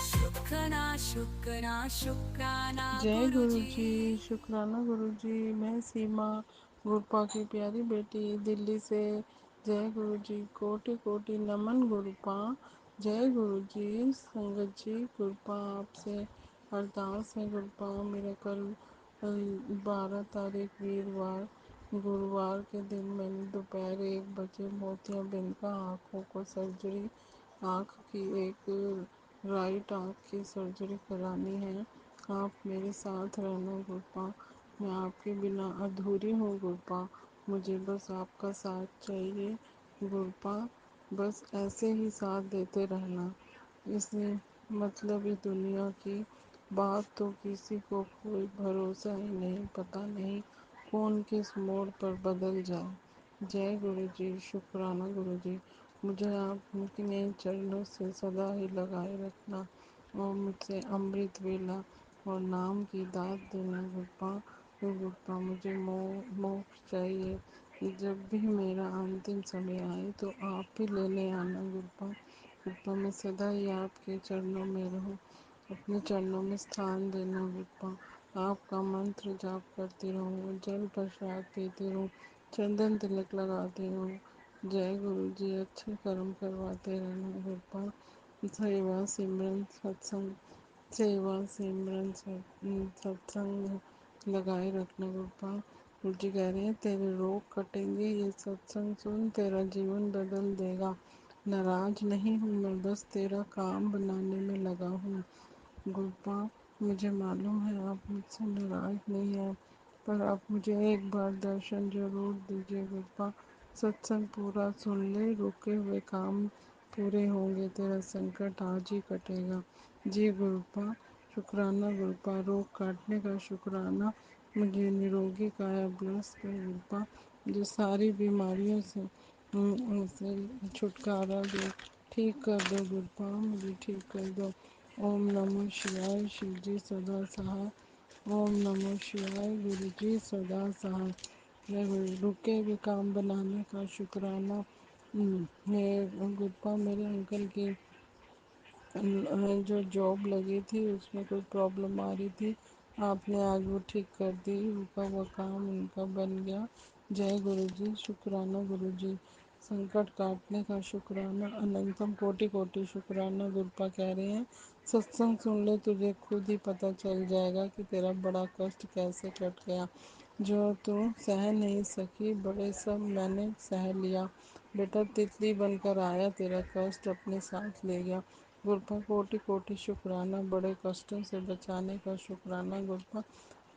शुक्राना शुक्राना शुक्राना जय गुरु गुरुजी। जी। शुक्राना गुरु जी। मैं सीमा, गुरुपा की प्यारी बेटी, दिल्ली से। जय गुरु जी। कोटि कोटि नमन गुरुपा। जय गुरु जी। संगत जी, गुरुपा आपसे अरदास है गुरुपा, मेरा कल 12 तारीख वीरवार गुरुवार के दिन मैंने दोपहर 1 बजे मोतियाबिंद का आँखों को सर्जरी, आँख की एक राइट आँख की सर्जरी करानी है। आप मेरे साथ रहना गुरुपा, मैं आपके बिना अधूरी हूँ गुरुपा, मुझे बस आपका साथ चाहिए गुरुपा, बस ऐसे ही साथ देते रहना। इस मतलबी दुनिया की बात तो किसी को कोई भरोसा ही नहीं, पता नहीं कौन किस मोड़ पर बदल जाए। जय गुरु जी। शुक्राना गुरु जी। मुझे आप उनके चरणों से सदा ही लगाए रखना और मुझसे अमृत वेला और नाम की दात देना गुरुपा। गुरुपा मुझे मोक्ष चाहिए, जब भी मेरा अंतिम समय आए तो आप ही लेने आना गुरुपा। गुरुपा मैं सदा ही आपके चरणों में रहूं, अपने चरणों में स्थान देना गुरुपा, आपका मंत्र जाप करती रहूं, जल प्रसाद पीती रहूं, चंदन तिलक लगाती रहूं। जय गुरु जी। अच्छे कर्म करवाते रहना गुरुपा। सेवा सिमरन सत्संग, सेवा सिमरन सत्संग लगाए रखना गुरुपा। गुरु जी कह रहे हैं तेरे रोग कटेंगे, ये सत्संग सुन, तेरा जीवन बदल देगा। नाराज नहीं हूँ मैं, बस तेरा काम बनाने में लगा हूँ गुरुपा। मुझे मालूम है आप मुझसे नाराज नहीं हैं, पर आप मुझे एक बार दर्शन जरूर दीजिए गुरुपा। सत्संग पूरा सुन ले, रुके हुए काम पूरे होंगे, तेरा संकट आज ही कटेगा। जी गुरुपा। शुक्राना गुरुपा। रोग काटने का शुक्राना, मुझे निरोगी काया ग्रस्त कर गुरुपा, जो सारी बीमारियों से उनसे छुटकारा दो, ठीक कर दो गुरुपा, मुझे ठीक कर दो। ओम नमः शिवाय, शिव जी सदा सहाय। ओम नमः शिवाय, गुरु जी सदा सहाय। रुके हुए काम बनाने का शुक्राना। मैं गुरुपा मेरे अंकल की जो जॉब लगी थी उसमें कोई प्रॉब्लम आ रही थी, आपने आज वो ठीक कर दी, रुका हुआ काम उनका बन गया। जय गुरु जी। शुक्राना गुरु जी। संकट काटने का शुक्राना, अनंतम कोटि कोटि शुक्राना। गुरुपा कह रहे हैं सत्संग सुन ले, तुझे खुद ही पता चल जाएगा कि तेरा बड़ा कष्ट कैसे कट गया, जो तू सह नहीं सकी बड़े सब मैंने सह लिया। बेटा तितली बनकर आया, तेरा कष्ट अपने साथ ले गया। गुरुपा कोटि कोटि शुक्राना, बड़े कष्टों से बचाने का शुक्राना गुरुपा।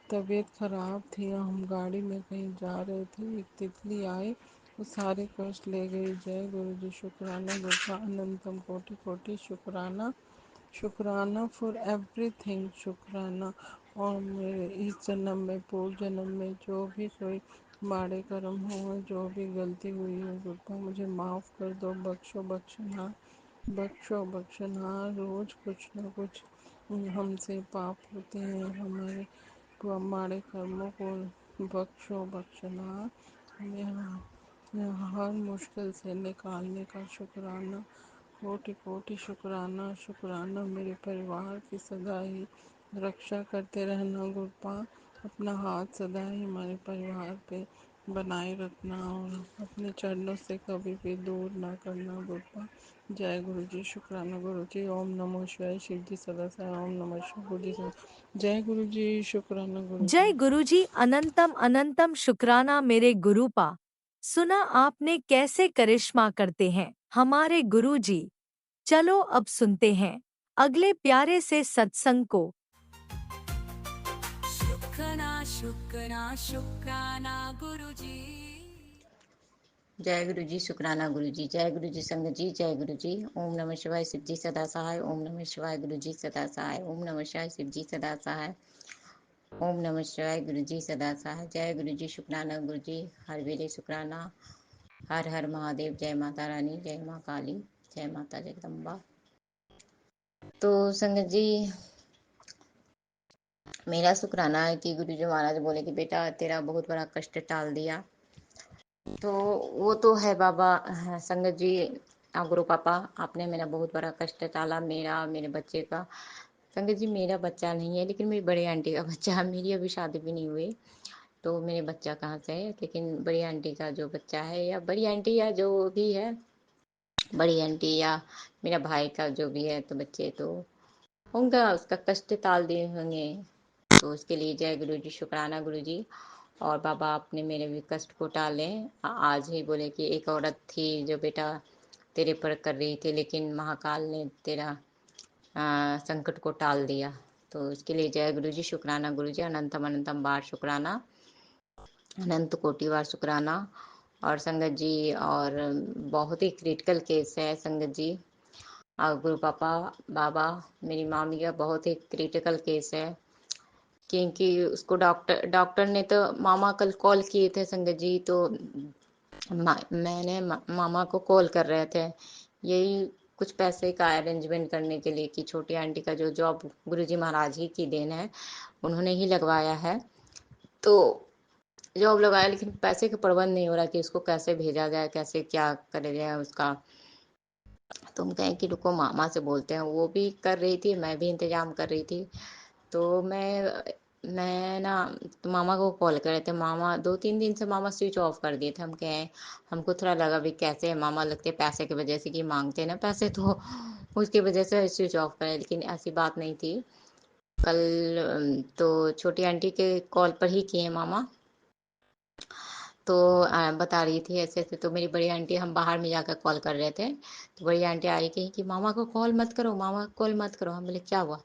तबीयत खराब थी, हम गाड़ी में कहीं जा रहे थे, एक तितली आए वो सारे कष्ट ले गई। जय गुरु जी, शुक्राना गुरु का अनंतम कोटि कोटि शुक्राना। शुक्राना फॉर एवरीथिंग, शुक्राना। और मेरे इस जन्म में, पूर्व जन्म में जो भी कोई माड़े कर्म हुए, जो भी गलती हुई है गुरुपा मुझे माफ़ कर दो। बख्शो बख्शना, बख्शो बख्शना। रोज़ कुछ न कुछ हमसे पाप होते हैं, हमारे हमारे कर्मों को बख्शो बख्शना। हर मुश्किल से निकालने का शुक्राना। कोटि कोटि शुक्राना। शुक्राना मेरे परिवार की सदा ही रक्षा करते रहना गुरुपा। अपना हाथ सदा ही हमारे परिवार पे बनाए रखना और अपने चरणों से कभी भी दूर ना करना गुरुपा। जय गुरु जी, शुक्राना गुरु जी। ओम नमो शिवाय। शिव जी सदा साई। ओम नमः शिवाय। गुरु जी सदा। जय गुरु जी, शुक्राना गुरु जय जी। गुरुजी, अनंतम अनंतम शुक्राना मेरे गुरुपा। सुना आपने कैसे करिश्मा करते हैं हमारे गुरुजी। चलो अब सुनते हैं अगले प्यारे से सत्संग को। शुक्राना शुक्राना शुक्राना गुरुजी। जय गुरु जी, शुक्राना गुरु जी। जय गुरु जी संगत जी, जय गुरु जी। ओम नमः शिवाय। शिव जी सदा सहाय। ओम नमः शिवाय। गुरु जी सदा सहाय। ओम नमः शिवाय। शिव जी सदा सहाय। ओम नमः शिवाय। गुरु जी सदा सहाय। जय गुरु जी, शुक्राना गुरु जी। हर वेले शुक्राना। हर हर महादेव। जय माता रानी, जय माँ काली, जय माता जगदम्बा। तो संगत जी, मेरा शुक्राना है कि गुरु जी महाराज बोले कि बेटा तेरा बहुत बड़ा कष्ट टाल दिया। तो वो तो है बाबा। संगत जी, गुरु पापा, आपने मेरा बहुत बड़ा कष्ट टाला, मेरा और मेरे बच्चे का। संगत जी, मेरा बच्चा नहीं है, लेकिन मेरी बड़ी आंटी का बच्चा है। मेरी अभी शादी भी नहीं हुई, तो मेरे बच्चा कहाँ से है। लेकिन बड़ी आंटी का जो बच्चा है, या बड़ी आंटी या जो भी है, बड़ी आंटी या मेरा भाई का जो भी है, तो बच्चे तो होंगे, उसका कष्ट टाल दिए होंगे। तो उसके लिए जय गुरु जी, शुक्राना गुरु जी। और बाबा आपने मेरे भी कष्ट को टाले। आज ही बोले कि एक औरत थी जो बेटा तेरे पर कर रही थी, लेकिन महाकाल ने तेरा संकट को टाल दिया। तो इसके लिए जय गुरु जी, शुक्राना गुरु जी। अनंतम अनंतम बार शुक्राना, अनंत कोटि बार शुक्राना। और संगत जी, और बहुत ही क्रिटिकल केस है संगत जी। गुरु पापा, बाबा, मेरी मामी का बहुत ही क्रिटिकल केस है, क्योंकि उसको डॉक्टर ने तो मामा कल कॉल किए थे संगत जी। तो मैंने मामा को कॉल कर रहे थे, यही कुछ पैसे का अरेंजमेंट करने के लिए, कि छोटी आंटी का जो जॉब गुरुजी महाराज ही की देन है, उन्होंने ही लगवाया है। तो जॉब लगाया, लेकिन पैसे का प्रबंध नहीं हो रहा कि उसको कैसे भेजा जाए, कैसे क्या करे जाए उसका। तुम कहें कि रुको मामा से बोलते हैं। वो भी कर रही थी, मैं भी इंतजाम कर रही थी। तो मैं ना, तो मामा को कॉल करे थे। मामा 2-3 दिन से मामा स्विच ऑफ कर दिए थे। हम कहें, हमको थोड़ा लगा भी कैसे है मामा, लगते पैसे की वजह से कि मांगते हैं ना पैसे, तो उसकी वजह से स्विच ऑफ करे, लेकिन ऐसी बात नहीं थी। कल तो छोटी आंटी के कॉल पर ही किए मामा। तो बता रही थी ऐसे ऐसे। तो मेरी बड़ी आंटी, हम बाहर में जाकर कॉल कर रहे थे, तो बड़ी आंटी आई कही कि मामा को कॉल मत करो, मामा को कॉल मत करो। हम बोले क्या हुआ।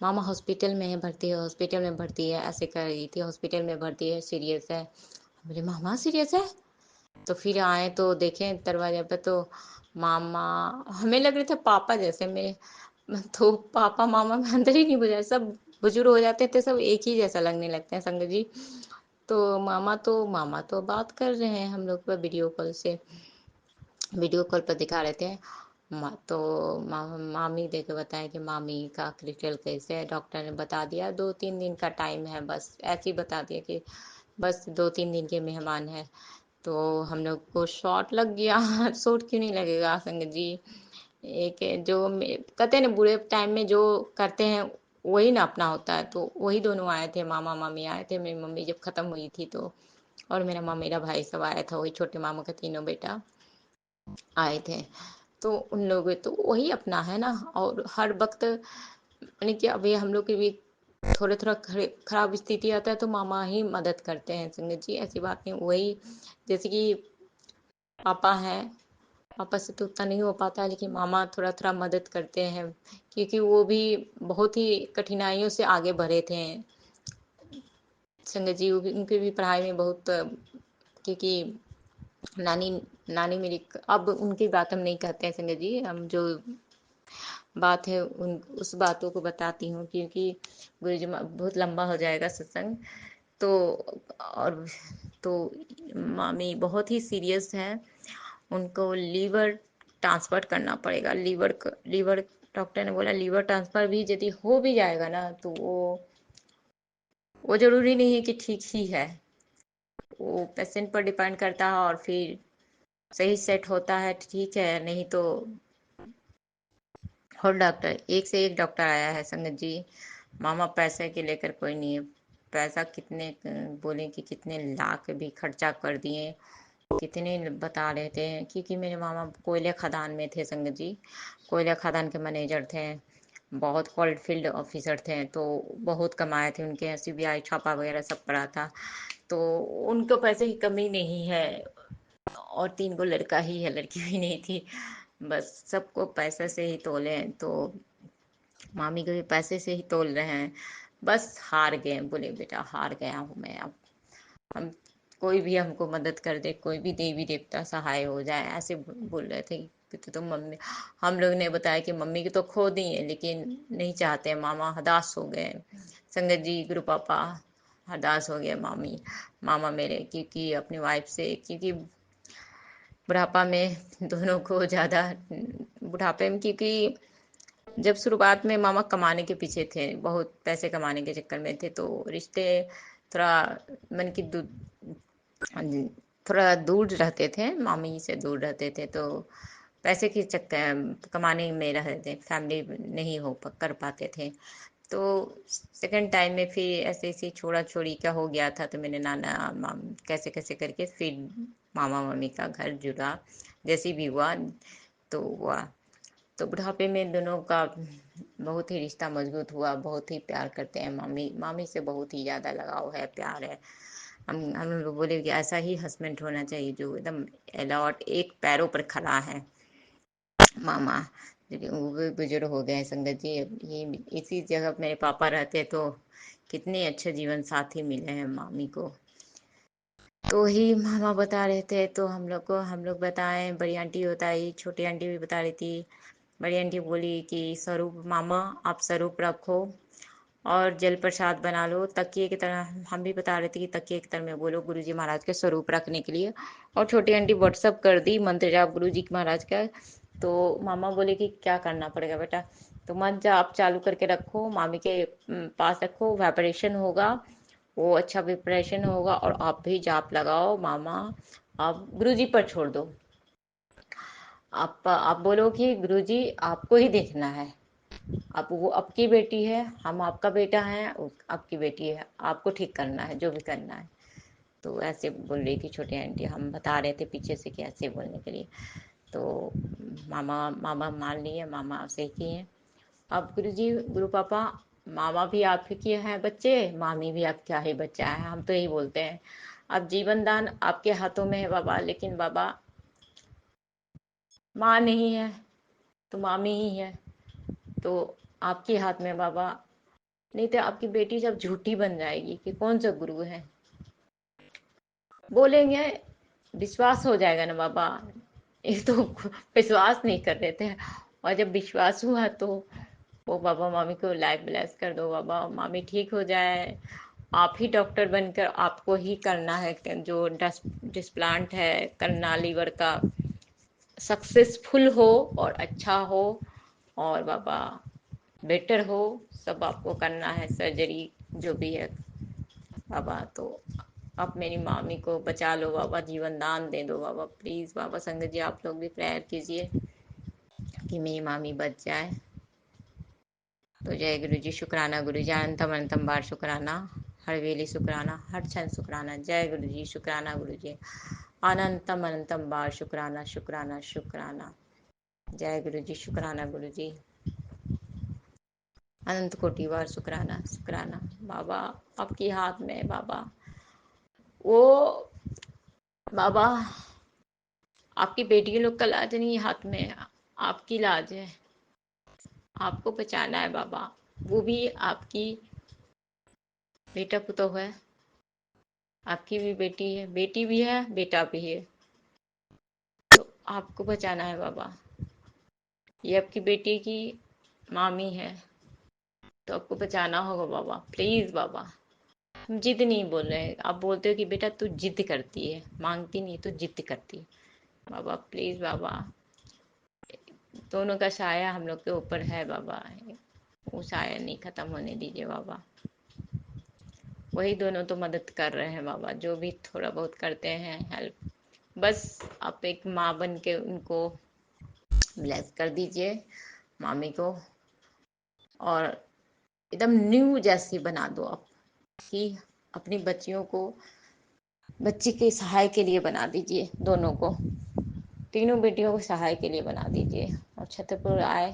मामा हॉस्पिटल में है, भर्ती है, हॉस्पिटल में भर्ती है, ऐसे कर रही थी, हॉस्पिटल में भर्ती है, सीरियस है। हम बोले मामा सीरियस है। तो फिर आए तो देखें दरवाजे पे, तो मामा, हमें लग रहे थे पापा जैसे मेरे, तो पापा मामा में अंदर ही नहीं बुझा। सब बुजुर्ग हो जाते थे, सब एक ही जैसा लगने लगते हैं संगत जी। तो मामा तो बात कर रहे हैं हम लोग पर वीडियो कॉल से, वीडियो कॉल पर दिखा रहे थे। तो मामी दे के बताया कि मामी का क्रिटिकल केस है। डॉक्टर ने बता दिया 2-3 दिन का टाइम है, बस ऐसे ही बता दिया कि बस 2-3 दिन के मेहमान है। तो हम लोग को शॉट लग गया। शॉट क्यों नहीं लगेगा संगत जी। एक जो कहते हैं ना, बुरे टाइम में जो करते हैं वही ना अपना होता है। तो वही दोनों आए थे, मामा मामी आए थे। मेरी मम्मी जब खत्म हुई थी, तो और मेरा भाई सब आया था, वही छोटे मामा का तीनों बेटा आए थे। तो उन लोग तो वही अपना है ना। और हर वक्त यानी कि अभी हम लोग के भी थोड़ा खराब स्थिति आता है, तो मामा ही मदद करते हैं संगत जी। ऐसी बात नहीं। वही जैसे कि पापा हैं, पापा से तो उतना नहीं हो पाता है, लेकिन मामा थोड़ा थोड़ा मदद करते हैं, क्योंकि वो भी बहुत ही कठिनाइयों से आगे बढ़े थे संगत जी। उनकी भी पढ़ाई में बहुत, क्योंकि नानी नानी मेरी, अब उनकी बात हम नहीं कहते हैं संगत जी, हम जो बात है उन उस बातों को बताती हूँ, क्योंकि गुरुजी बहुत लंबा हो जाएगा सत्संग। तो और तो मामी बहुत ही सीरियस है, उनको लीवर ट्रांसफर करना पड़ेगा। लीवर डॉक्टर ने बोला लीवर ट्रांसफर भी यदि हो भी जाएगा ना, तो वो जरूरी नहीं है कि ठीक ही है, वो पेशेंट पर डिपेंड करता है, और फिर सही सेट होता है ठीक है, नहीं तो। और डॉक्टर एक से एक डॉक्टर आया है संगत जी, मामा पैसे के लेकर कोई नहीं है। पैसा कितने बोले कि कितने लाख भी खर्चा कर दिए, कितने बता रहे थे, क्योंकि मेरे मामा कोयले खदान में थे संगत जी, कोयले खदान के मैनेजर थे, बहुत कोल्ड फील्ड ऑफिसर थे, तो बहुत कमाए थे, उनके सीबीआई छापा वगैरह सब पड़ा था, तो उनको पैसे की कमी नहीं है। और 3 को लड़का ही है, लड़की भी नहीं थी, बस सबको पैसे से ही तोले हैं, तो मामी को भी पैसे से ही तोल रहे हैं। बस हार गए, बोले बेटा हार गया हूँ मैं, अब हम कोई भी हमको मदद कर दे, कोई भी देवी देवता सहाय हो जाए, ऐसे बोल रहे थे कि तो मम्मी, हम लोग ने बताया कि मम्मी की तो खो दी है, लेकिन नहीं चाहते, मामा हदास हो गए संगत जी, गुरु पापा हदास हो गए मामा मेरे, क्योंकि अपनी वाइफ से, क्योंकि बुढ़ापा में दोनों को ज्यादा, बुढ़ापे में, क्योंकि जब शुरुआत में मामा कमाने के पीछे थे, बहुत पैसे कमाने के चक्कर में थे, तो रिश्ते थोड़ा मन की थोड़ा दूर रहते थे, मामी से दूर रहते थे, तो पैसे के चक्कर कमाने में रहते थे, फैमिली नहीं कर पाते थे। तो सेकंड टाइम में फिर ऐसे ऐसे छोड़ा छोड़ी का हो गया था, तो मेरे नाना कैसे कैसे करके फिर मामा मामी का घर जुड़ा, जैसी भी हुआ तो हुआ। तो बुढ़ापे में दोनों का बहुत ही रिश्ता मजबूत हुआ, बहुत ही प्यार करते हैं, मामी मामी से बहुत ही ज्यादा लगाव है, प्यार है। हम लोग बोले कि ऐसा ही हस्बैंड होना चाहिए जो एकदम अलॉट एक पैरों पर खड़ा है। मामा लेकिन वो भी बुजुर्ग हो गए हैं संगत जी, अब ये इसी जगह मेरे पापा रहते तो कितने अच्छे जीवन साथी मिले हैं मामी को। तो ही मामा बता रहे थे, तो हम लोग बताएं, बड़ी आंटी बताई, छोटी आंटी भी बता रही थी। बड़ी आंटी बोली कि स्वरूप मामा आप स्वरूप रखो और जल प्रसाद बना लो तकिए की तरह, हम भी बता रहे थे कि तकिए की तरह में बोलो गुरुजी महाराज के स्वरूप रखने के लिए। और छोटी आंटी व्हाट्सअप कर दी मंत्र जाप गुरुजी महाराज का। तो मामा बोले कि क्या करना पड़ेगा बेटा, तो मंत्र जाप चालू करके रखो, मामी के पास रखो, वाइब्रेशन होगा, वो अच्छा प्रिपरेशन होगा, और आप भी जाप लगाओ मामा, आप गुरुजी पर छोड़ दो। आप बोलो कि गुरुजी आपको ही देखना है, आप वो आपकी बेटी है, हम आपका बेटा है, आपकी बेटी है, आपको ठीक करना है जो भी करना है। तो ऐसे बोल रही थी छोटी आंटी, हम बता रहे थे पीछे से कि ऐसे बोलने के लिए। तो मामा मामा मान लिए, मामा सही किए। अब गुरुजी गुरु पापा, मामा भी आपके हैं बच्चे, मामी भी आपका ही बच्चा है, हम तो यही बोलते हैं। अब जीवन दान आपके हाथों में है बाबा, लेकिन बाबा माँ नहीं है तो मामी ही है, तो आपके हाथ में बाबा, नहीं तो आपकी बेटी जब झूठी बन जाएगी कि कौन सा गुरु है, बोलेंगे विश्वास हो जाएगा ना बाबा। ये तो विश्वास नहीं कर रहे थे, और जब विश्वास हुआ तो वो बाबा मामी को लाइफ ब्लेस कर दो बाबा, मामी ठीक हो जाए। आप ही डॉक्टर बनकर आपको ही करना है, जो डिस्प्लांट है करना लीवर का, सक्सेसफुल हो और अच्छा हो, और बाबा बेटर हो, सब आपको करना है, सर्जरी जो भी है बाबा। तो आप मेरी मामी को बचा लो बाबा, जीवन दान दे दो बाबा, प्लीज बाबा। संगत जी आप लोग भी प्रेयर कीजिए कि मेरी मामी बच जाए। तो जय गुरु जी, शुक्राना गुरु जी, अनंतम अनंतम बार शुक्राना, हर वेले शुक्राना, हर क्षण शुक्राना। जय गुरु जी, शुक्राना गुरु जी, अनंतम अनंतम बार शुक्राना शुक्राना शुक्राना। जय गुरु जी, शुक्राना गुरु जी, अनंत कोटि बार शुक्राना शुक्राना। बाबा आपके हाथ में है बाबा, वो बाबा आपकी बेटी के लोग का लाज नहीं हाथ में, आपकी लाज है, आपको बचाना है बाबा। वो भी आपकी बेटा पुतो है, आपकी भी बेटी है, बेटी भी है बेटा भी है, आपको बचाना है बाबा। ये आपकी बेटी की मामी है, तो आपको बचाना होगा बाबा, प्लीज बाबा। हम जिद नहीं बोल रहे हैं, आप बोलते हो कि बेटा तू जिद करती है, मांगती नहीं तो जिद करती है। बाबा प्लीज बाबा, दोनों का साया हम लोग के ऊपर है बाबा, वो साया नहीं खत्म होने दीजिए बाबा। वही दोनों तो मदद कर रहे हैं बाबा, जो भी थोड़ा बहुत करते हैं हेल्प, बस आप एक माँ बन के उनको ब्लेस कर दीजिए मामी को, और एकदम न्यू जैसी बना दो आप, कि अपनी बच्चियों को बच्ची के सहाय के लिए बना दीजिए, दोनों को, तीनों बेटियों को सहाय के लिए बना दीजिए, और छतरपुर आए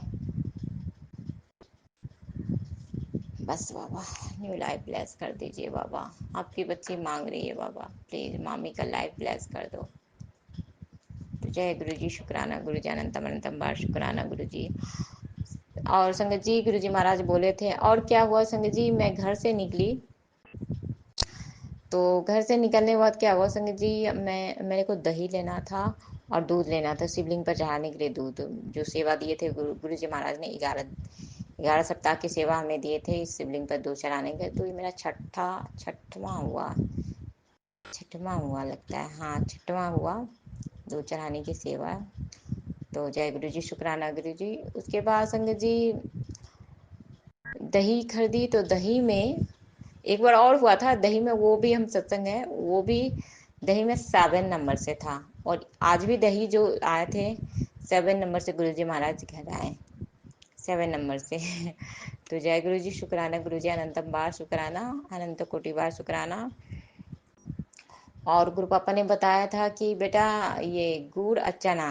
बस बाबा, न्यू लाइफ ब्लेस कर दीजिए बाबा। आपकी बच्ची मांग रही है बाबा, प्लीज मामी का लाइफ ब्लेस कर दो। तो जय गुरु जी, शुक्राना गुरु जी, अनंतम अनंतम बार शुक्राना गुरु जी। और संगत जी, गुरु जी महाराज बोले थे, और क्या हुआ संगत जी, मैं घर से निकली, तो घर से निकलने के बाद क्या हुआ संगत जी, मेरे को दही लेना था और दूध लेना था शिवलिंग पर चढ़ाने के लिए। दूध जो सेवा दिए थे गुरु जी महाराज ने, 11 सप्ताह की सेवा हमें दिए थे इस शिवलिंग पर दूध चढ़ाने के, तो ये मेरा छठवां हुआ लगता है, हाँ छठवां हुआ दूध चढ़ाने की सेवा। तो जय गुरु जी, शुक्राना गुरु जी। उसके बाद संगत जी दही खरीदी, तो दही में एक बार और हुआ था, दही में वो भी हम सत्संग है, वो भी दही में 7 नंबर से था, और आज भी दही जो आए थे 7 नंबर से गुरु जी महाराज घर आए, 7 नंबर से तो जय गुरु जी, शुक्राना गुरु जी, अनंतम बार शुक्राना, अनंत कोटि बार शुक्राना। और गुरु पापा ने बताया था कि बेटा ये गुड़ चना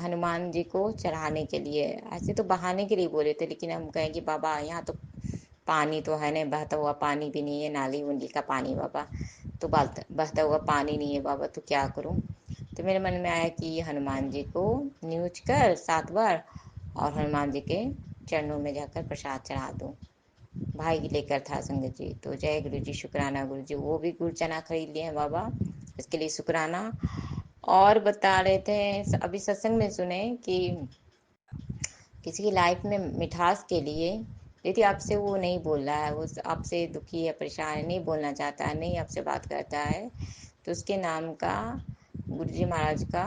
हनुमान जी को चढ़ाने के लिए, ऐसे तो बहाने के लिए बोले थे, लेकिन हम कहें कि बाबा यहाँ तो पानी तो है नहीं, बहता हुआ पानी भी नहीं है, नाली उंडी का पानी बाबा, तो बहता हुआ पानी नहीं है बाबा, तो क्या करूँ। तो मेरे मन में आया कि हनुमान जी को न्यूज कर 7 बार, और हनुमान जी के चरणों में जाकर प्रसाद चढ़ा दूँ। भाई लेकर था संगत जी। तो जय गुरु जी, शुक्राना गुरु जी, वो भी गुड़ चना खरीद लिए हैं बाबा, इसके लिए शुक्राना। और बता रहे थे अभी सत्संग में सुने कि किसी की लाइफ में मिठास के लिए, यदि आपसे वो नहीं बोल रहा है, वो आपसे दुखी है, परेशान है, नहीं बोलना चाहता है, नहीं आपसे बात करता है, तो उसके नाम का गुरु जी महाराज का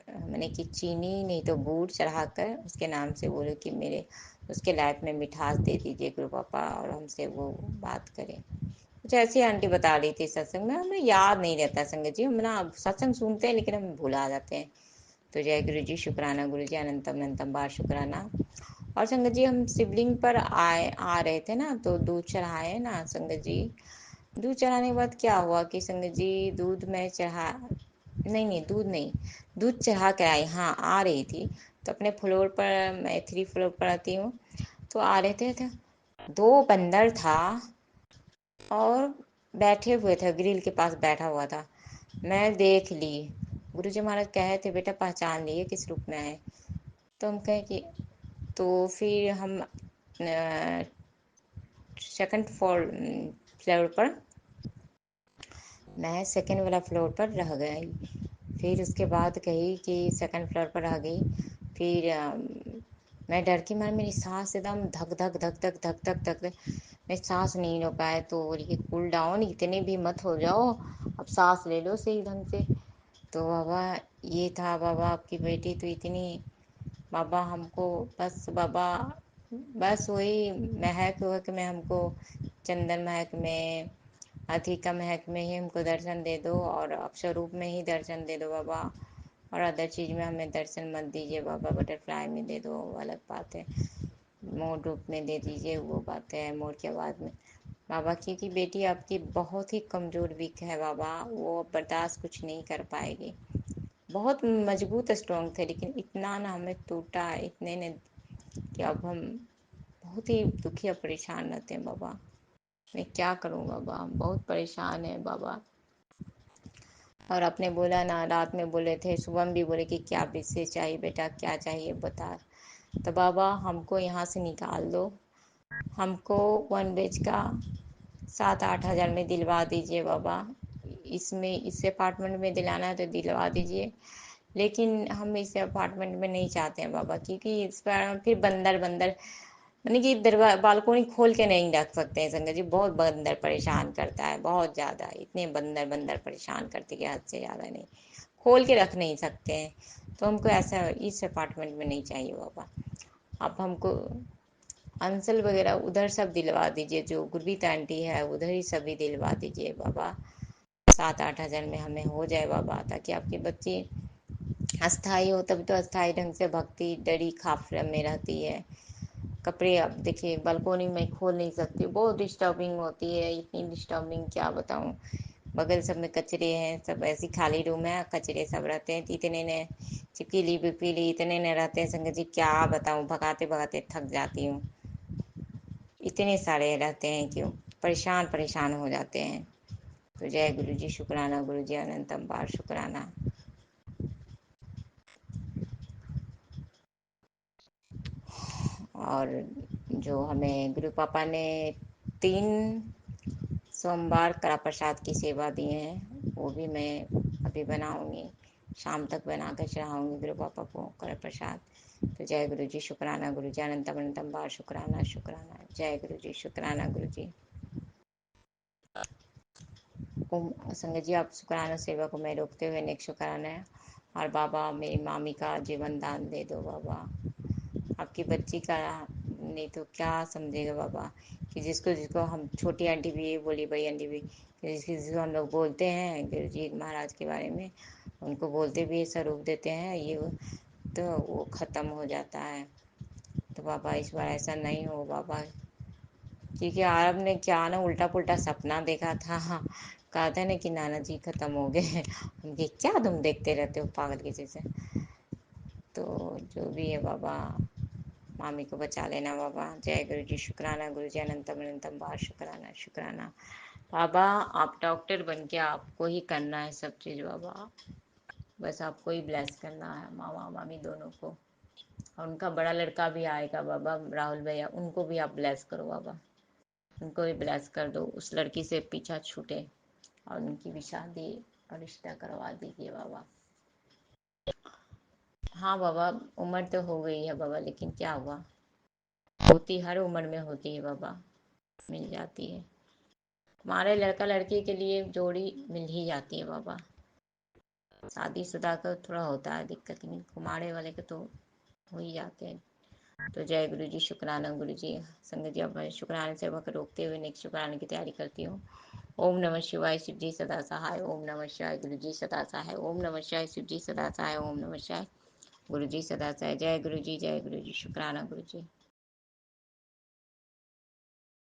मैंने कि चीनी नहीं तो गुड़ चढ़ाकर उसके नाम से बोले कि मेरे उसके लाइफ में मिठास दे दीजिए गुरु पापा, और हमसे वो बात करें। कुछ ऐसी आंटी बता रही थी सत्संग में, हमें याद नहीं रहता संगत जी, हम ना सत्संग सुनते हैं लेकिन हम भुला जाते हैं। तो जय गुरु जी, शुक्राना गुरु जी, अनंतम अनंतम बार शुक्राना। और संगत जी हम शिवलिंग पर आ रहे थे ना, तो दूध चढ़ाए ना संगत जी, दूध चढ़ाने के बाद क्या हुआ कि संगत जी दूध में चढ़ा, नहीं दूध नहीं, दूध चढ़ा कर आई, हाँ आ रही थी, तो अपने फ्लोर पर, मैं 3 फ्लोर पर आती हूँ, तो आ रहे थे 2 बंदर था, और बैठे हुए थे, ग्रिल के पास बैठा हुआ था, मैं देख ली। गुरु जी महाराज कहे थे बेटा पहचान लिए किस रूप में आए, तो हम कहे कि, तो फिर हम सेकंड फ्लोर पर, मैं सेकंड वाला फ्लोर पर रह गई। फिर उसके बाद कही कि सेकंड फ्लोर पर रह गई, फिर मैं डर के मारे, मेरी सांस एकदम धक धक धक धक धक धक धक धक, मैं सांस नहीं ले पाया, तो बोली कूल डाउन, इतने भी मत हो जाओ, अब सांस ले लो सही ढंग से। तो बाबा ये था बाबा, आपकी बेटी तो इतनी, बाबा हमको बस बाबा, बस वही महक वहक में हमको, चंदन महक में, अधिका महक में ही हमको दर्शन दे दो, और अक्षरूप में ही दर्शन दे दो बाबा, और अदर चीज़ में हमें दर्शन मत दीजिए बाबा, बटरफ्लाई में दे दो वो अलग बात है, मोर रूप में दे दीजिए वो बात है, मोर की आवाज़ में बाबा, क्योंकि बेटी आपकी बहुत ही कमज़ोर वीक है बाबा, वो बर्दाश्त कुछ नहीं कर पाएगी। बहुत मजबूत स्ट्रॉन्ग थे, लेकिन इतना ना हमें टूटा, इतने ने कि अब हम बहुत ही दुखी और परेशान रहते हैं बाबा। मैं क्या करूं बाबा, हम बहुत परेशान है बाबा। और आपने बोला ना, रात में बोले थे, सुबह में भी बोले कि क्या विशेष चाहिए बेटा, क्या चाहिए बता। तो बाबा हमको यहाँ से निकाल दो, हमको 1 वेज का 7-8 हज़ार में दिलवा दीजिए बाबा, इसमें इस अपार्टमेंट में दिलाना है तो दिलवा दीजिए, लेकिन हम इस अपार्टमेंट में नहीं चाहते हैं बाबा, क्योंकि इस पर फिर बंदर बंदर यानी कि दरवाजा बालकोनी खोल के नहीं रख सकते हैं संगत जी, बहुत बंदर परेशान करता है, बहुत ज़्यादा, इतने बंदर बंदर परेशान करते कि हद से ज़्यादा नहीं, खोल के रख नहीं सकते हैं। तो हमको ऐसा इस अपार्टमेंट में नहीं चाहिए बाबा। आप हमको अंसल वगैरह उधर सब दिलवा दीजिए, जो गुरबीत आंटी है उधर ही सभी दिलवा दीजिए बाबा। 7-8 हज़ार में हमें हो जाए बाबा, ताकि आपकी बच्ची अस्थाई हो, तभी तो अस्थाई ढंग से भक्ति डरी खाफर में रहती है। कपड़े आप देखिए बालकोनी में खोल नहीं सकती, बहुत डिस्टर्बिंग होती है, इतनी डिस्टर्बिंग क्या बताऊँ। बगल सब में कचरे हैं, सब ऐसी खाली रूम है, कचरे सब रहते हैं, इतने ने चिपकीली बिपकीली इतने ने रहते हैं संगत जी, क्या बताऊँ, भगाते भगाते थक जाती हूँ, इतने सारे रहते हैं, क्यों परेशान परेशान हो जाते हैं। तो जय गुरु जी, शुक्राना गुरु जी, अनंतम बार शुक्राना। और जो हमें गुरु पापा ने 3 सोमवार कड़ा प्रसाद की सेवा दिए हैं, वो भी मैं अभी बनाऊंगी, शाम तक बना कर चढ़ाऊंगी गुरु पापा को कड़ा प्रसाद। तो जय गुरु जी, शुक्राना गुरु जी, अनंतम अनंतम बार शुक्राना शुक्राना। जय गुरु जी, शुक्राना गुरु जी। संगत जी, आप शुक्राना सेवा को मैं रोकते हुए नेक्स्ट शुक्राना है। और बाबा मेरी मामी का जीवन दान दे दो बाबा, आपकी बच्ची का नहीं तो क्या समझेगा बाबा, कि जिसको जिसको हम छोटी आंटी भी बोली, बड़ी आंटी भी, जिसको हम लोग बोलते हैं गुरु जी महाराज के बारे में, उनको बोलते भी ऐसा रूप देते हैं ये, तो वो ख़त्म हो जाता है। तो बाबा इस बार ऐसा नहीं हो बाबा, क्योंकि आरब ने क्या ना उल्टा पुल्टा सपना देखा था, कहा था ना कि नाना जी ख़त्म हो गए। उनके क्या तुम देखते रहते हो पागल के जैसे। तो जो भी है बाबा, मामी को बचा लेना बाबा। जय गुरु जी, शुक्राना गुरु जी, अनंतम अनंतम बार शुक्राना शुक्राना। बाबा आप डॉक्टर बन के आपको ही करना है सब चीज़ बाबा, बस आपको ही ब्लेस करना है मामा मामी दोनों को। और उनका बड़ा लड़का भी आएगा बाबा, राहुल भैया, उनको भी आप ब्लेस करो बाबा, उनको भी ब्लेस कर दो, उस लड़की से पीछा छूटे और उनकी भी शादी और रिश्ता करवा दीजिए बाबा। हाँ बाबा, उम्र तो हो गई है बाबा, लेकिन क्या हुआ, होती हर उम्र में होती है बाबा, मिल जाती है। हमारे लड़का लड़की के लिए जोड़ी मिल ही जाती है बाबा, शादीशुदा का थोड़ा होता है दिक्कत, नहीं कुमारे वाले के तो हो ही जाते हैं। तो जय गुरु जी, शुक्राना गुरु जी। संगत जी, अब मैं शुक्राने से वक्त रोकते हुए नेक्स्ट शुक्राने की तैयारी करती हूँ। ओम नमः शिवाय, शिव जी सदा सहाय, ओम नमः शिवाय, गुरु जी सदा सहाय, ओम नमः शिवाय, शिव जी सदा सहाय, ओम नमः शिवाय, गुरु जी सदा सहाय। जय गुरु जी, जय गुरु जी, शुक्राना गुरु जी।